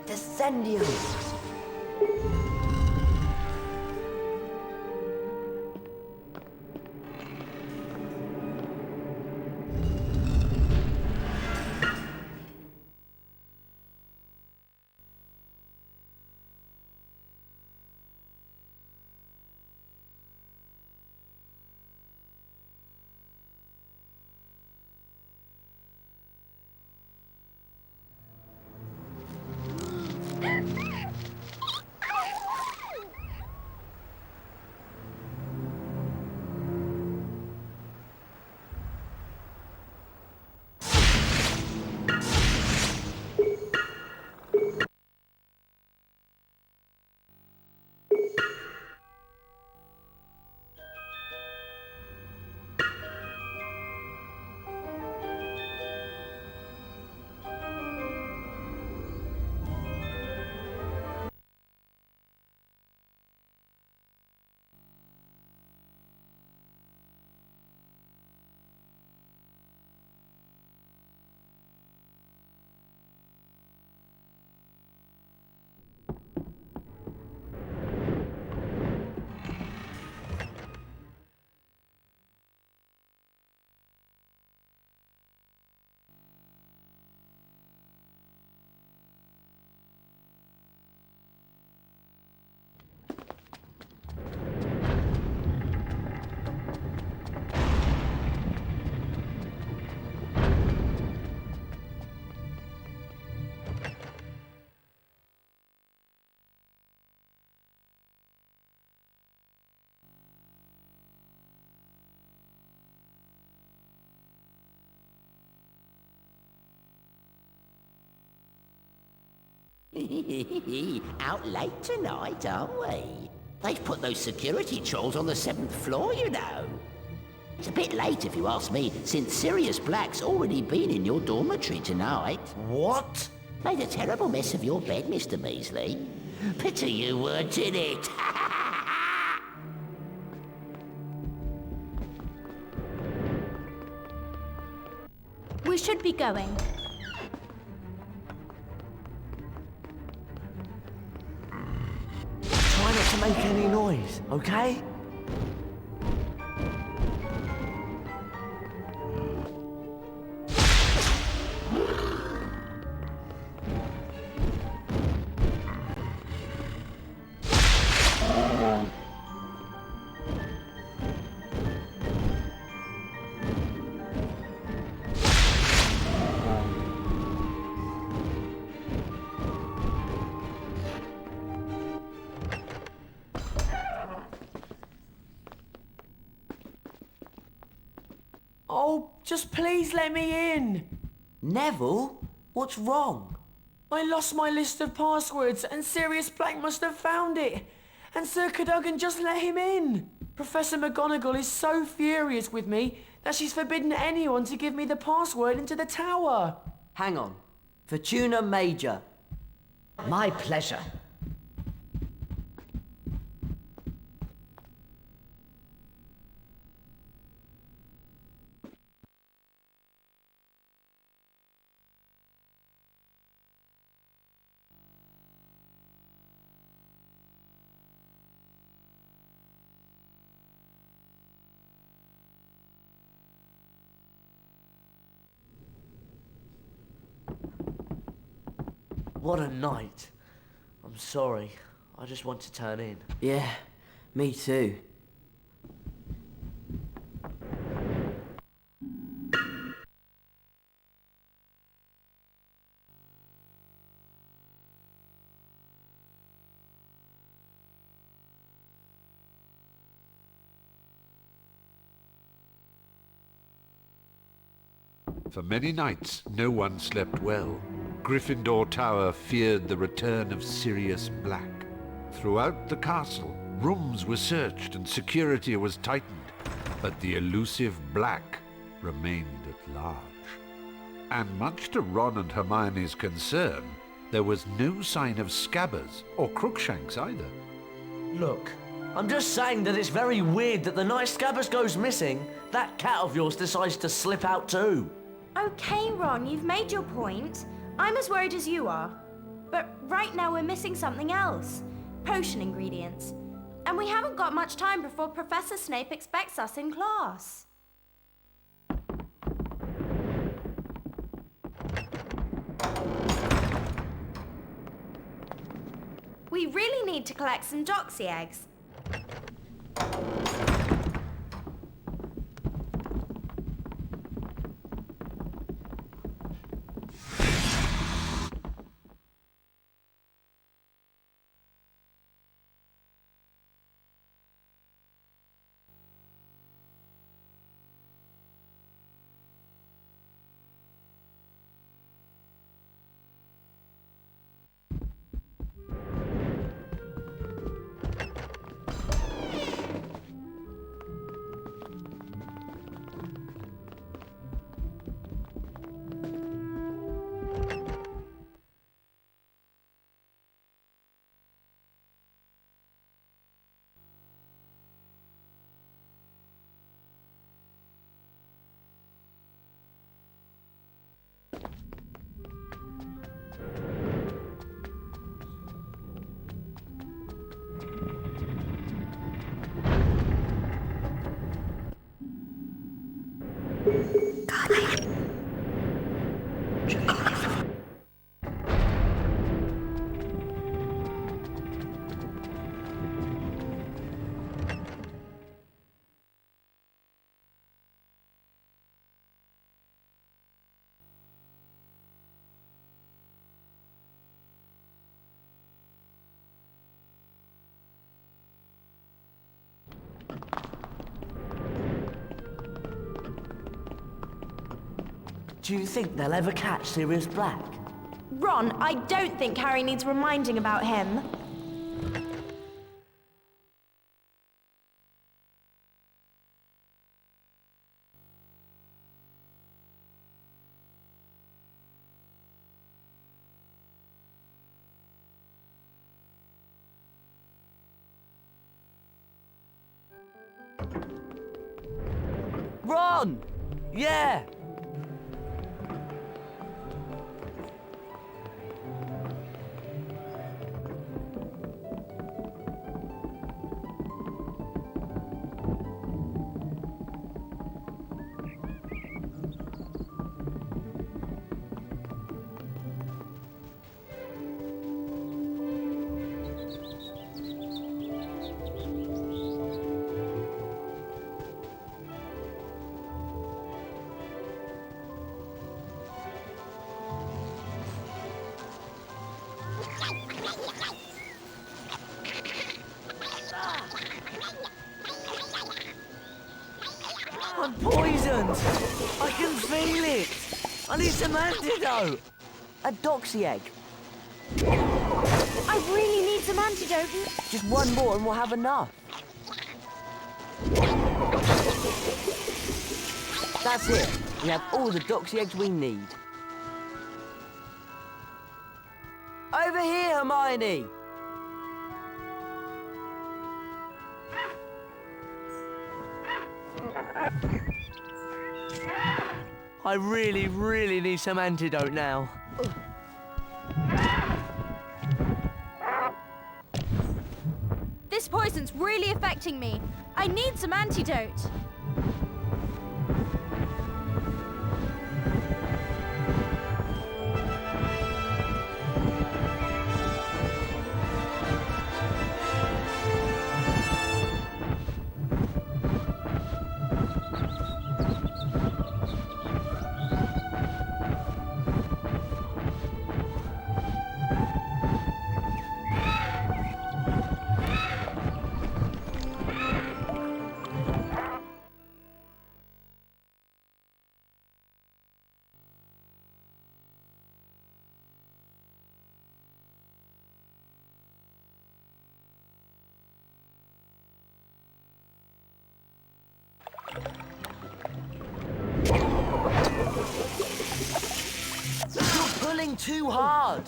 Descendium! Out late tonight, aren't we? They've put those security trolls on the 7th floor, you know. It's a bit late if you ask me, since Sirius Black's already been in your dormitory tonight. What? Made a terrible mess of your bed, Mr. Measley. Pity you weren't in it. We should be going. Try not to make any noise, okay? Oh, just please let me in. Neville? What's wrong? I lost my list of passwords and Sirius Black must have found it. And Sir Cadogan just let him in. Professor McGonagall is so furious with me that she's forbidden anyone to give me the password into the tower. Hang on. Fortuna Major. My pleasure. What a night. I'm sorry. I just want to turn in. Yeah, me too. For many nights, no one slept well. Gryffindor Tower feared the return of Sirius Black. Throughout the castle, rooms were searched and security was tightened, but the elusive Black remained at large. And much to Ron and Hermione's concern, there was no sign of Scabbers or Crookshanks either. Look, I'm just saying that it's very weird that the night Scabbers goes missing, that cat of yours decides to slip out too. Okay, Ron, you've made your point. I'm as worried as you are. But right now we're missing something else. Potion ingredients. And we haven't got much time before Professor Snape expects us in class. We really need to collect some doxy eggs. Do you think they'll ever catch Sirius Black? Ron, I don't think Harry needs reminding about him. Ron! Yeah! I'm poisoned! I can feel it! I need some antidote! A doxy egg. I really need some antidote. Just one more and we'll have enough. That's it. We have all the doxy eggs we need. Over here, Hermione! I really need some antidote now. This poison's really affecting me. I need some antidote. pulling too hard.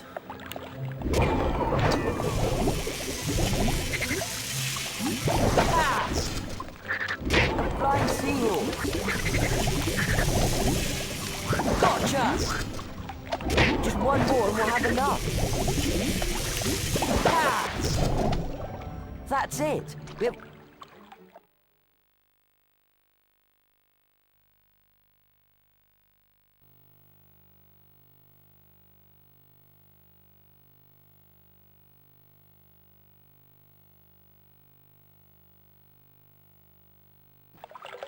Ah! A flying seahorse. Gotcha! Just one more and we'll have enough. Ah! That's it.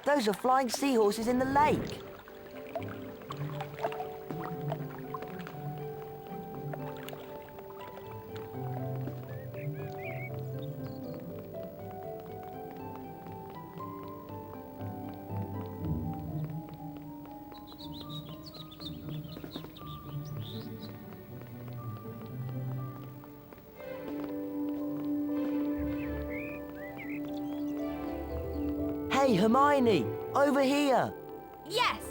Those are flying seahorses in the lake. Hey, Hermione, over here. Yes!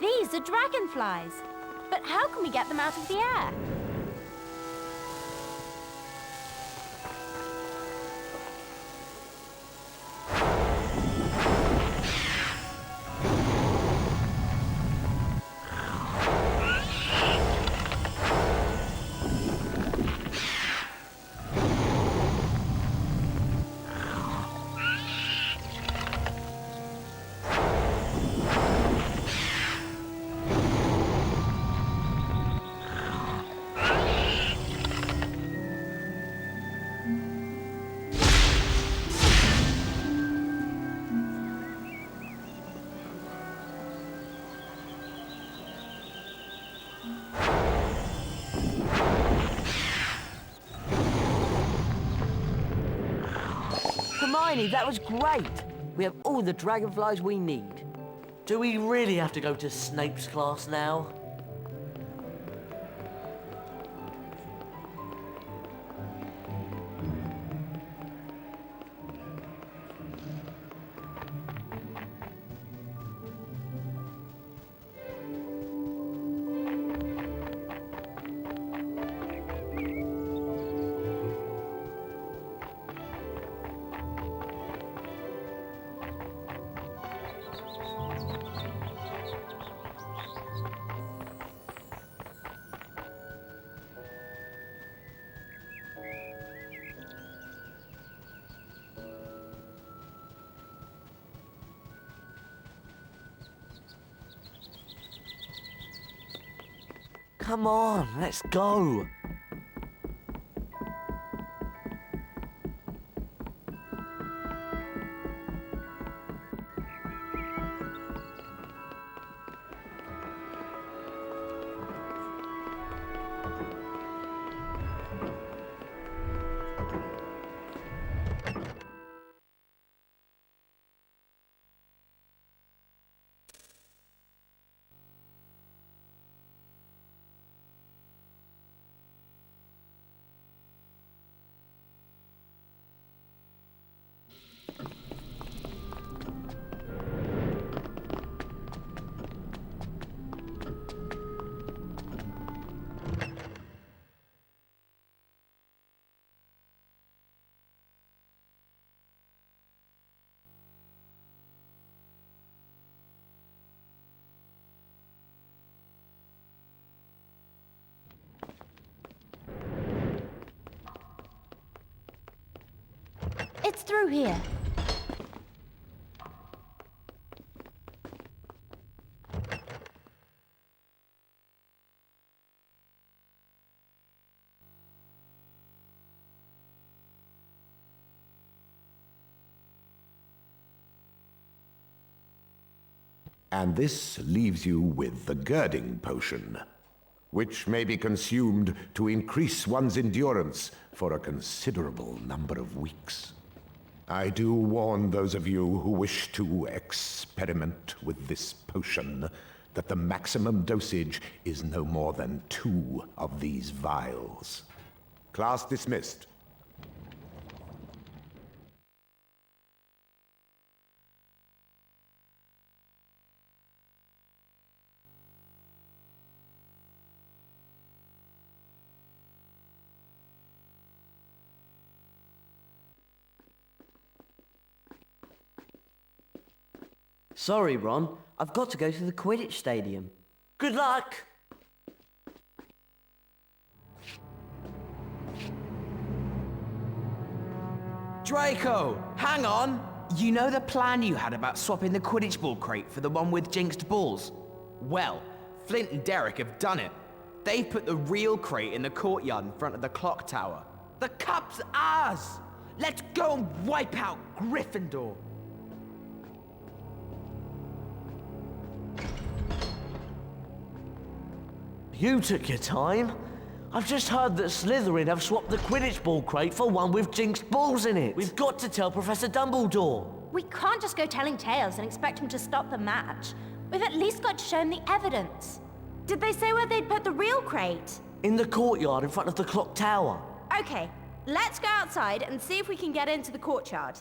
These are dragonflies. But how can we get them out of the air? Hermione, that was great. We have all the dragonflies we need. Do we really have to go to Snape's class now? Come on, let's go. It's through here. And this leaves you with the girding potion, which may be consumed to increase one's endurance for a considerable number of weeks. I do warn those of you who wish to experiment with this potion that the maximum dosage is no more than 2 of these vials. Class dismissed. Sorry, Ron. I've got to go to the Quidditch stadium. Good luck! Draco, hang on! You know the plan you had about swapping the Quidditch ball crate for the one with jinxed balls? Well, Flint and Derek have done it. They've put the real crate in the courtyard in front of the clock tower. The cup's ours! Let's go and wipe out Gryffindor! You took your time. I've just heard that Slytherin have swapped the Quidditch ball crate for one with jinxed balls in it. We've got to tell Professor Dumbledore. We can't just go telling tales and expect him to stop the match. We've at least got to show him the evidence. Did they say where they'd put the real crate? In the courtyard in front of the clock tower. Okay, let's go outside and see if we can get into the courtyard.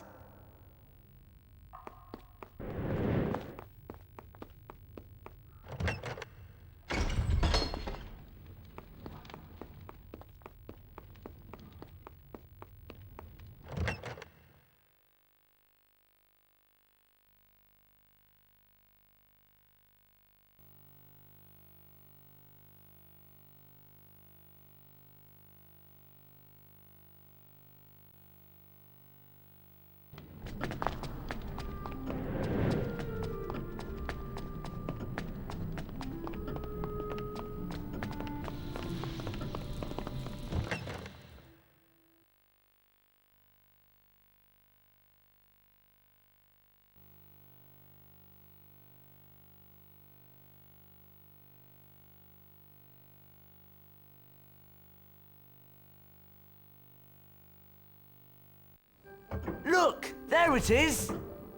Look! There it is!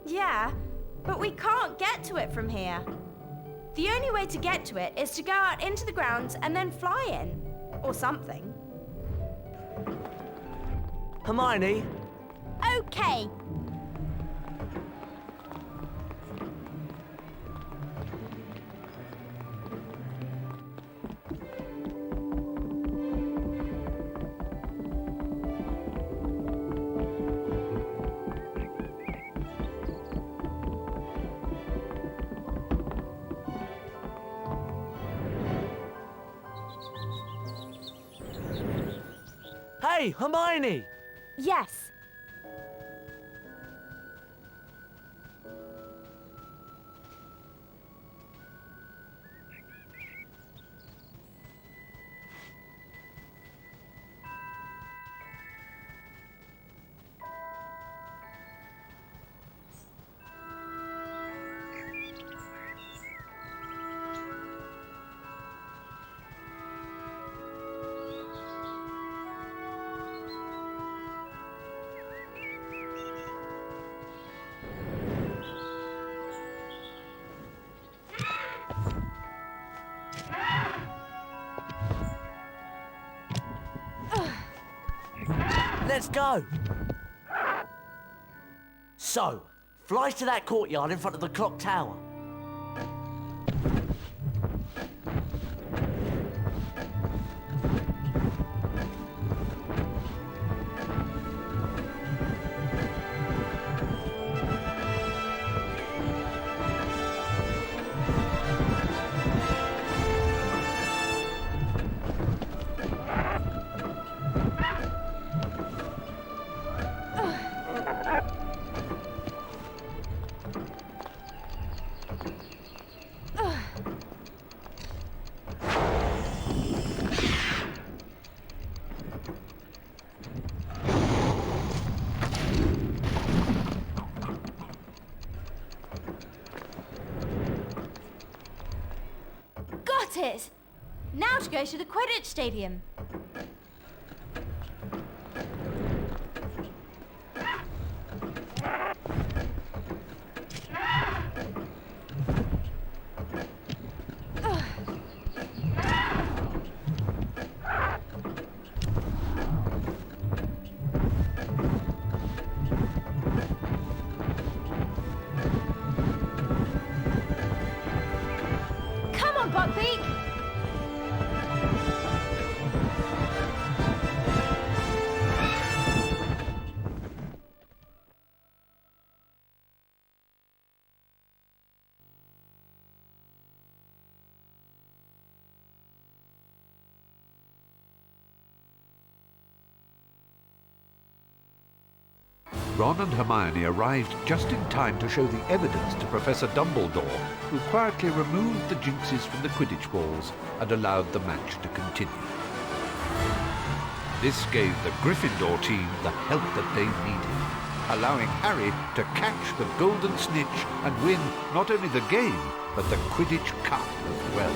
Yeah, but we can't get to it from here. The only way to get to it is to go out into the grounds and then fly in. Or something. Hermione? Okay. Hey, Hermione! Yes. Let's go! So, fly to that courtyard in front of the clock tower. Now to go to the Quidditch Stadium. Come on, Buckbeak! Ron and Hermione arrived just in time to show the evidence to Professor Dumbledore, who quietly removed the jinxes from the Quidditch balls and allowed the match to continue. This gave the Gryffindor team the help that they needed, allowing Harry to catch the Golden Snitch and win not only the game, but the Quidditch Cup as well.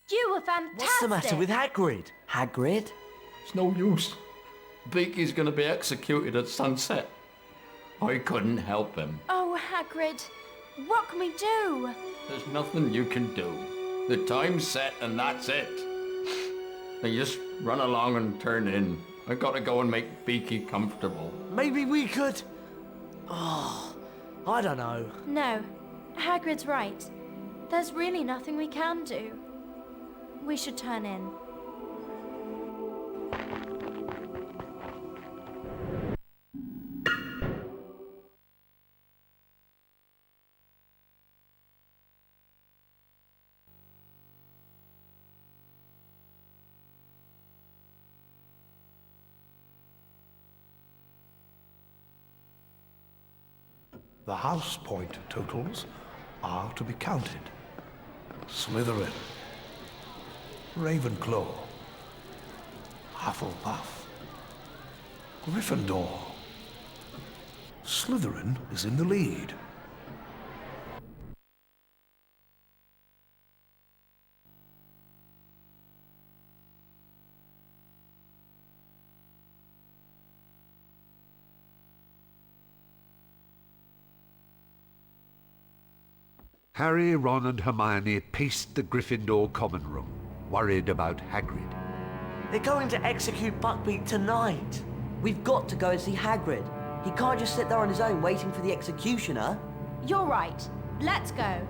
You were fantastic! What's the matter with Hagrid? Hagrid? It's no use. Beaky's gonna be executed at sunset. I couldn't help him. Oh, Hagrid, what can we do? There's nothing you can do. The time's set and that's it. Now just run along and turn in. I gotta go and make Beaky comfortable. Maybe we could... Oh, I don't know. No, Hagrid's right. There's really nothing we can do. We should turn in. The house point totals are to be counted. Slytherin, Ravenclaw, Hufflepuff, Gryffindor. Slytherin is in the lead. Harry, Ron and Hermione paced the Gryffindor common room, worried about Hagrid. They're going to execute Buckbeak tonight. We've got to go and see Hagrid. He can't just sit there on his own waiting for the executioner. You're right. Let's go.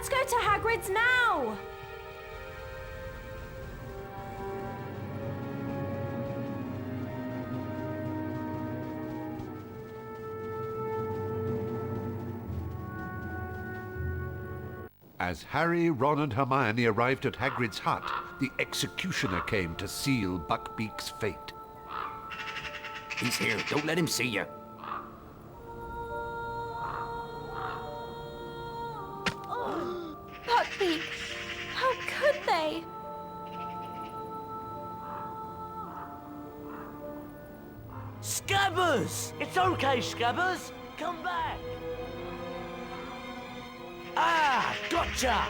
Let's go to Hagrid's now! As Harry, Ron and Hermione arrived at Hagrid's hut, the executioner came to seal Buckbeak's fate. He's here. Don't let him see you. Buckbeak, how could they? Scabbers! It's okay, Scabbers. Come back. Ah, gotcha!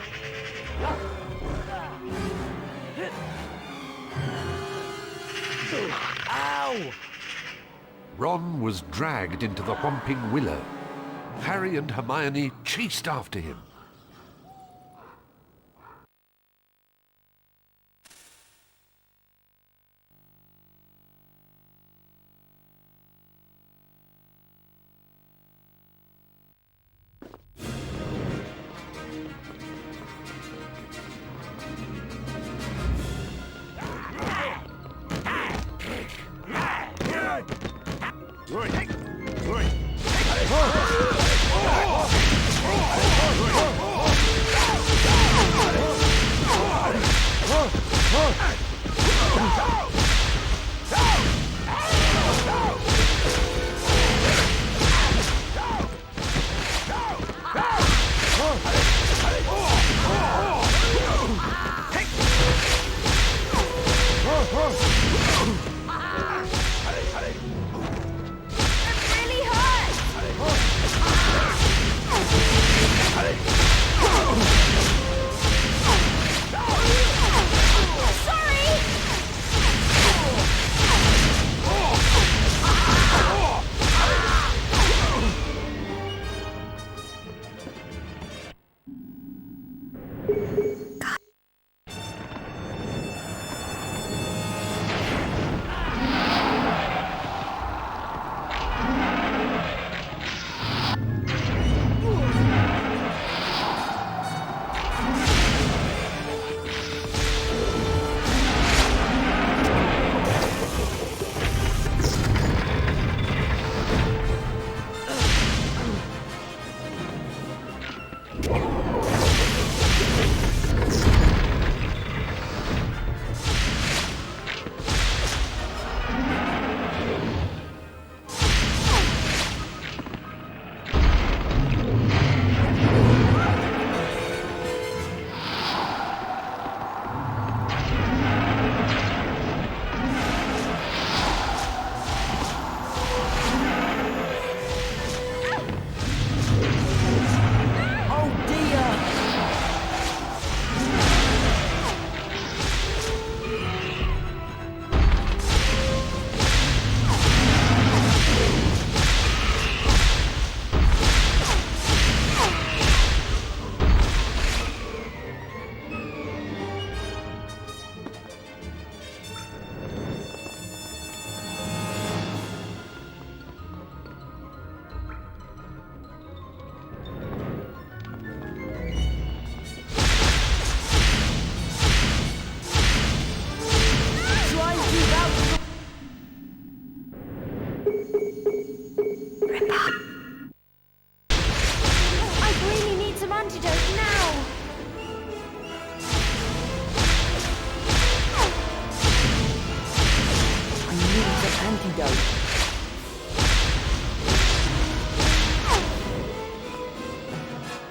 Ow! Ron was dragged into the Whomping Willow. Harry and Hermione chased after him.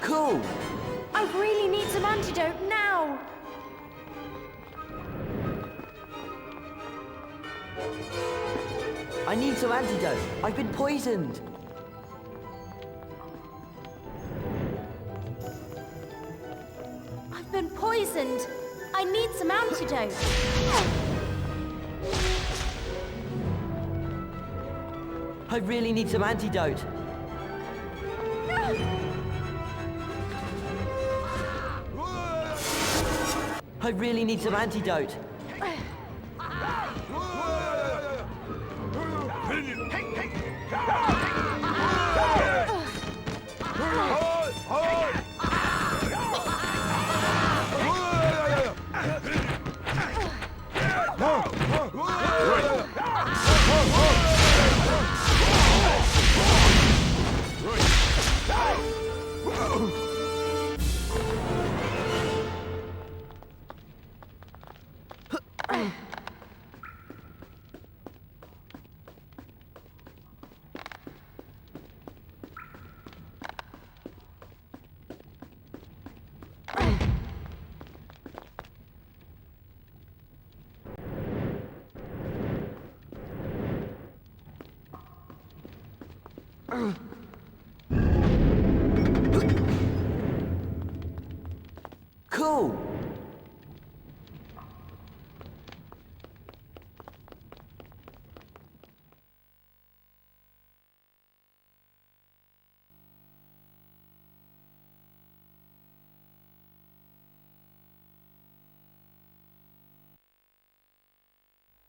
Cool! I really need some antidote now! I need some antidote. I've been poisoned. I've been poisoned. I need some antidote. I really need some antidote. I really need some antidote. Cool.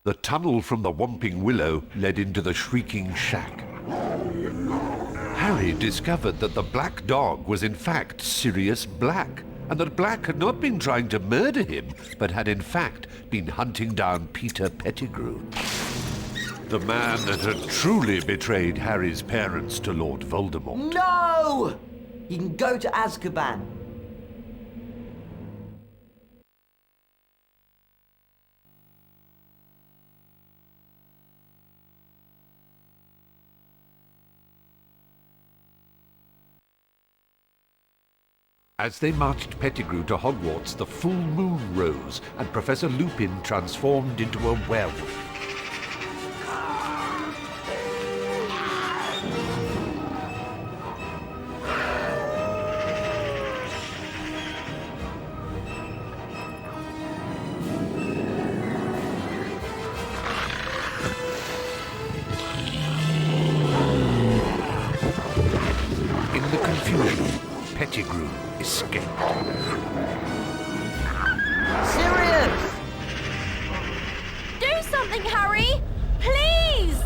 The tunnel from the Whomping Willow led into the Shrieking Shack. Harry discovered that the black dog was in fact Sirius Black, and that Black had not been trying to murder him, but had in fact been hunting down Peter Pettigrew, the man that had truly betrayed Harry's parents to Lord Voldemort. No! You can go to Azkaban. As they marched Pettigrew to Hogwarts, the full moon rose, and Professor Lupin transformed into a werewolf. In the confusion, Pettigrew escaped. Sirius! Do something, Harry! Please!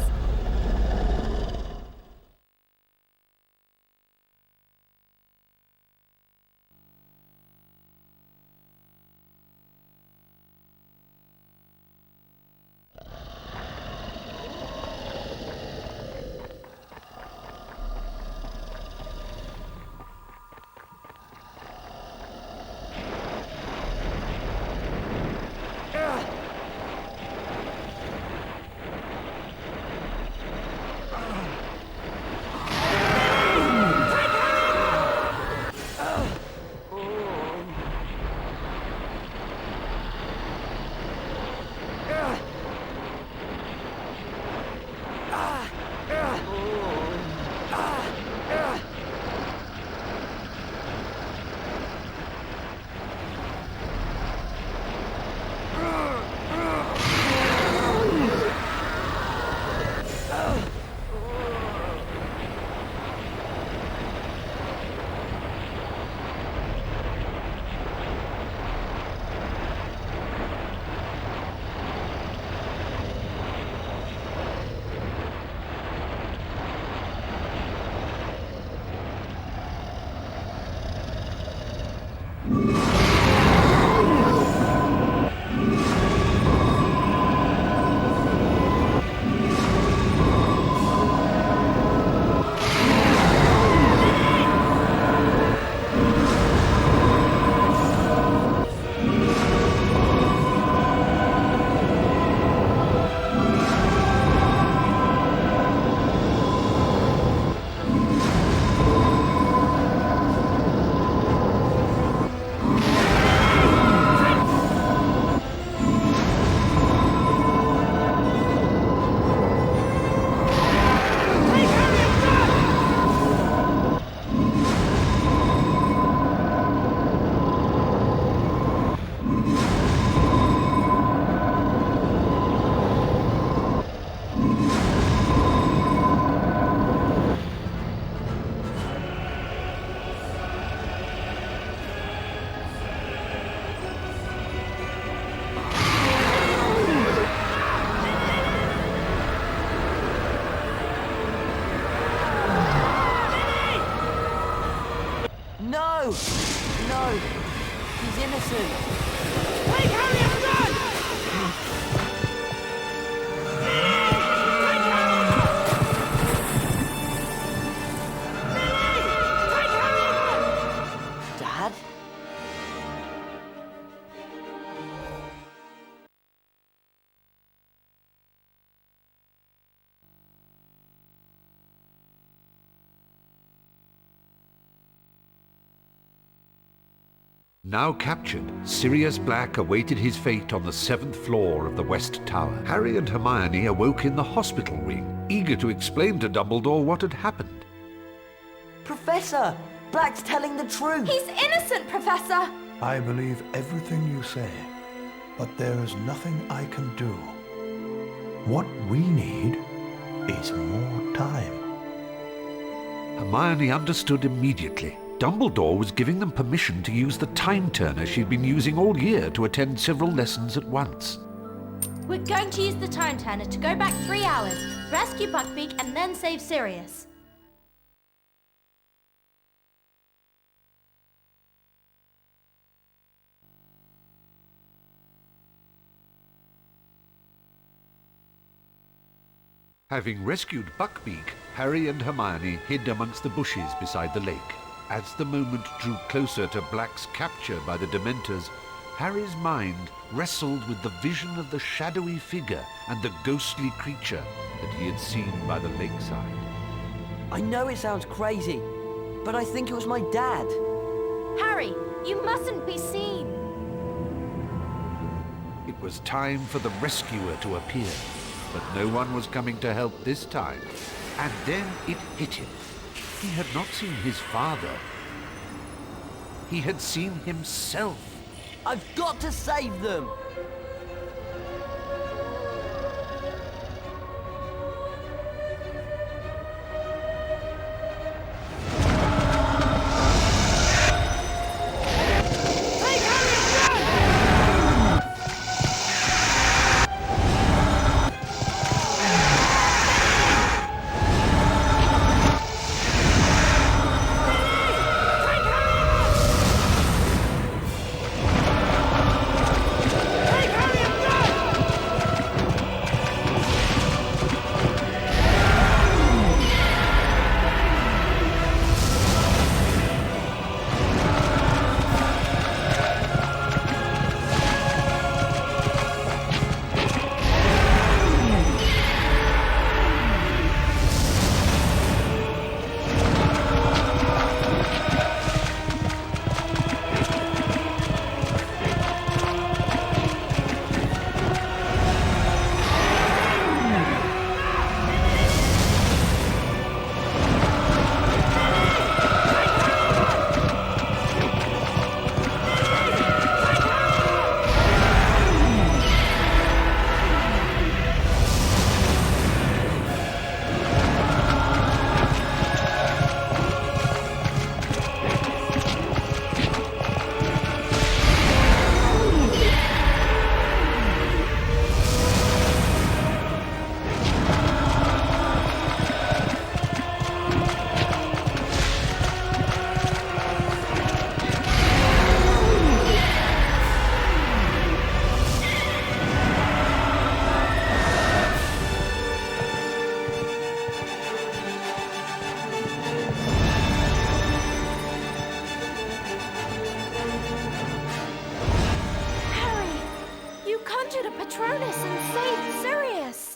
No! No! He's innocent! Take Harry outside! Dad? Now captured, Sirius Black awaited his fate on the 7th floor of the West Tower. Harry and Hermione awoke in the hospital wing, eager to explain to Dumbledore what had happened. Professor! Black's telling the truth! He's innocent, Professor! I believe everything you say, but there is nothing I can do. What we need is more time. Hermione understood immediately. Dumbledore was giving them permission to use the time turner she'd been using all year to attend several lessons at once. We're going to use the time turner to go back 3 hours, rescue Buckbeak, and then save Sirius. Having rescued Buckbeak, Harry and Hermione hid amongst the bushes beside the lake. As the moment drew closer to Black's capture by the Dementors, Harry's mind wrestled with the vision of the shadowy figure and the ghostly creature that he had seen by the lakeside. I know it sounds crazy, but I think it was my dad. Harry, you mustn't be seen. It was time for the rescuer to appear, but no one was coming to help this time. And then it hit him. He had not seen his father. He had seen himself. I've got to save them!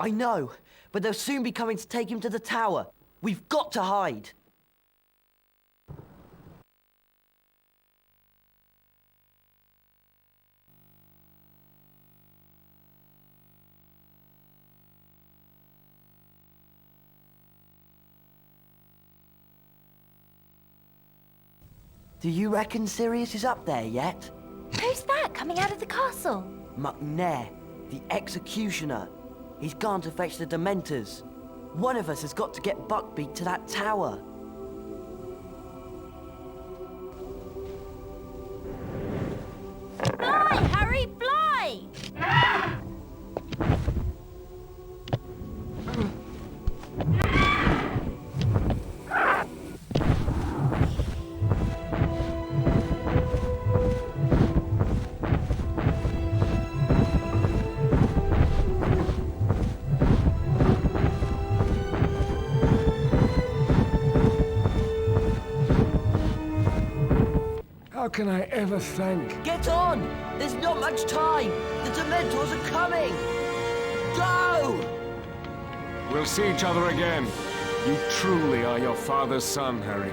I know, but they'll soon be coming to take him to the tower. We've got to hide. Do you reckon Sirius is up there yet? Who's that coming out of the castle? McNair, the executioner. He's gone to fetch the Dementors. One of us has got to get Buckbeak to that tower. Fly, Harry, fly! How can I ever thank? Get on! There's not much time! The Dementors are coming! Go! We'll see each other again. You truly are your father's son, Harry.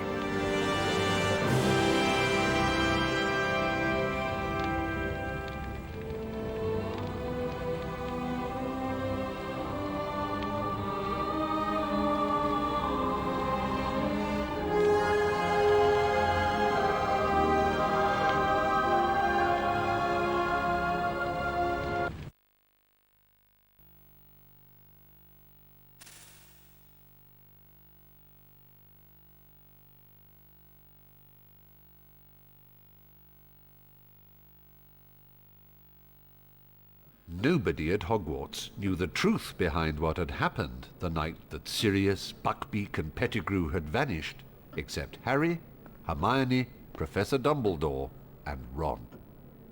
nobody at Hogwarts knew the truth behind what had happened the night that Sirius, Buckbeak and Pettigrew had vanished, except Harry, Hermione, Professor Dumbledore and Ron.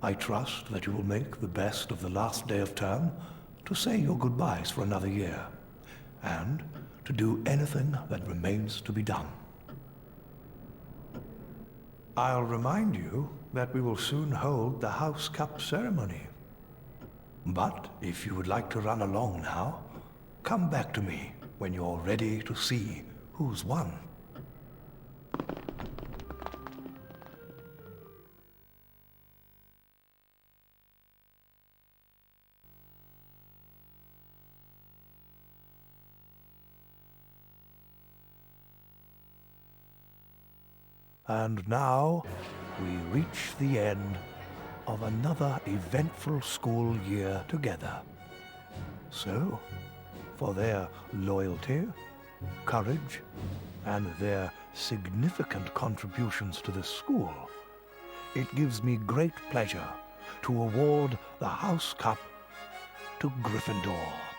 I trust that you will make the best of the last day of term to say your goodbyes for another year, and to do anything that remains to be done. I'll remind you that we will soon hold the House Cup ceremony. But if you would like to run along now, come back to me when you're ready to see who's won. And now, we reach the end of another eventful school year together. So, for their loyalty, courage, and their significant contributions to the school, it gives me great pleasure to award the House Cup to Gryffindor.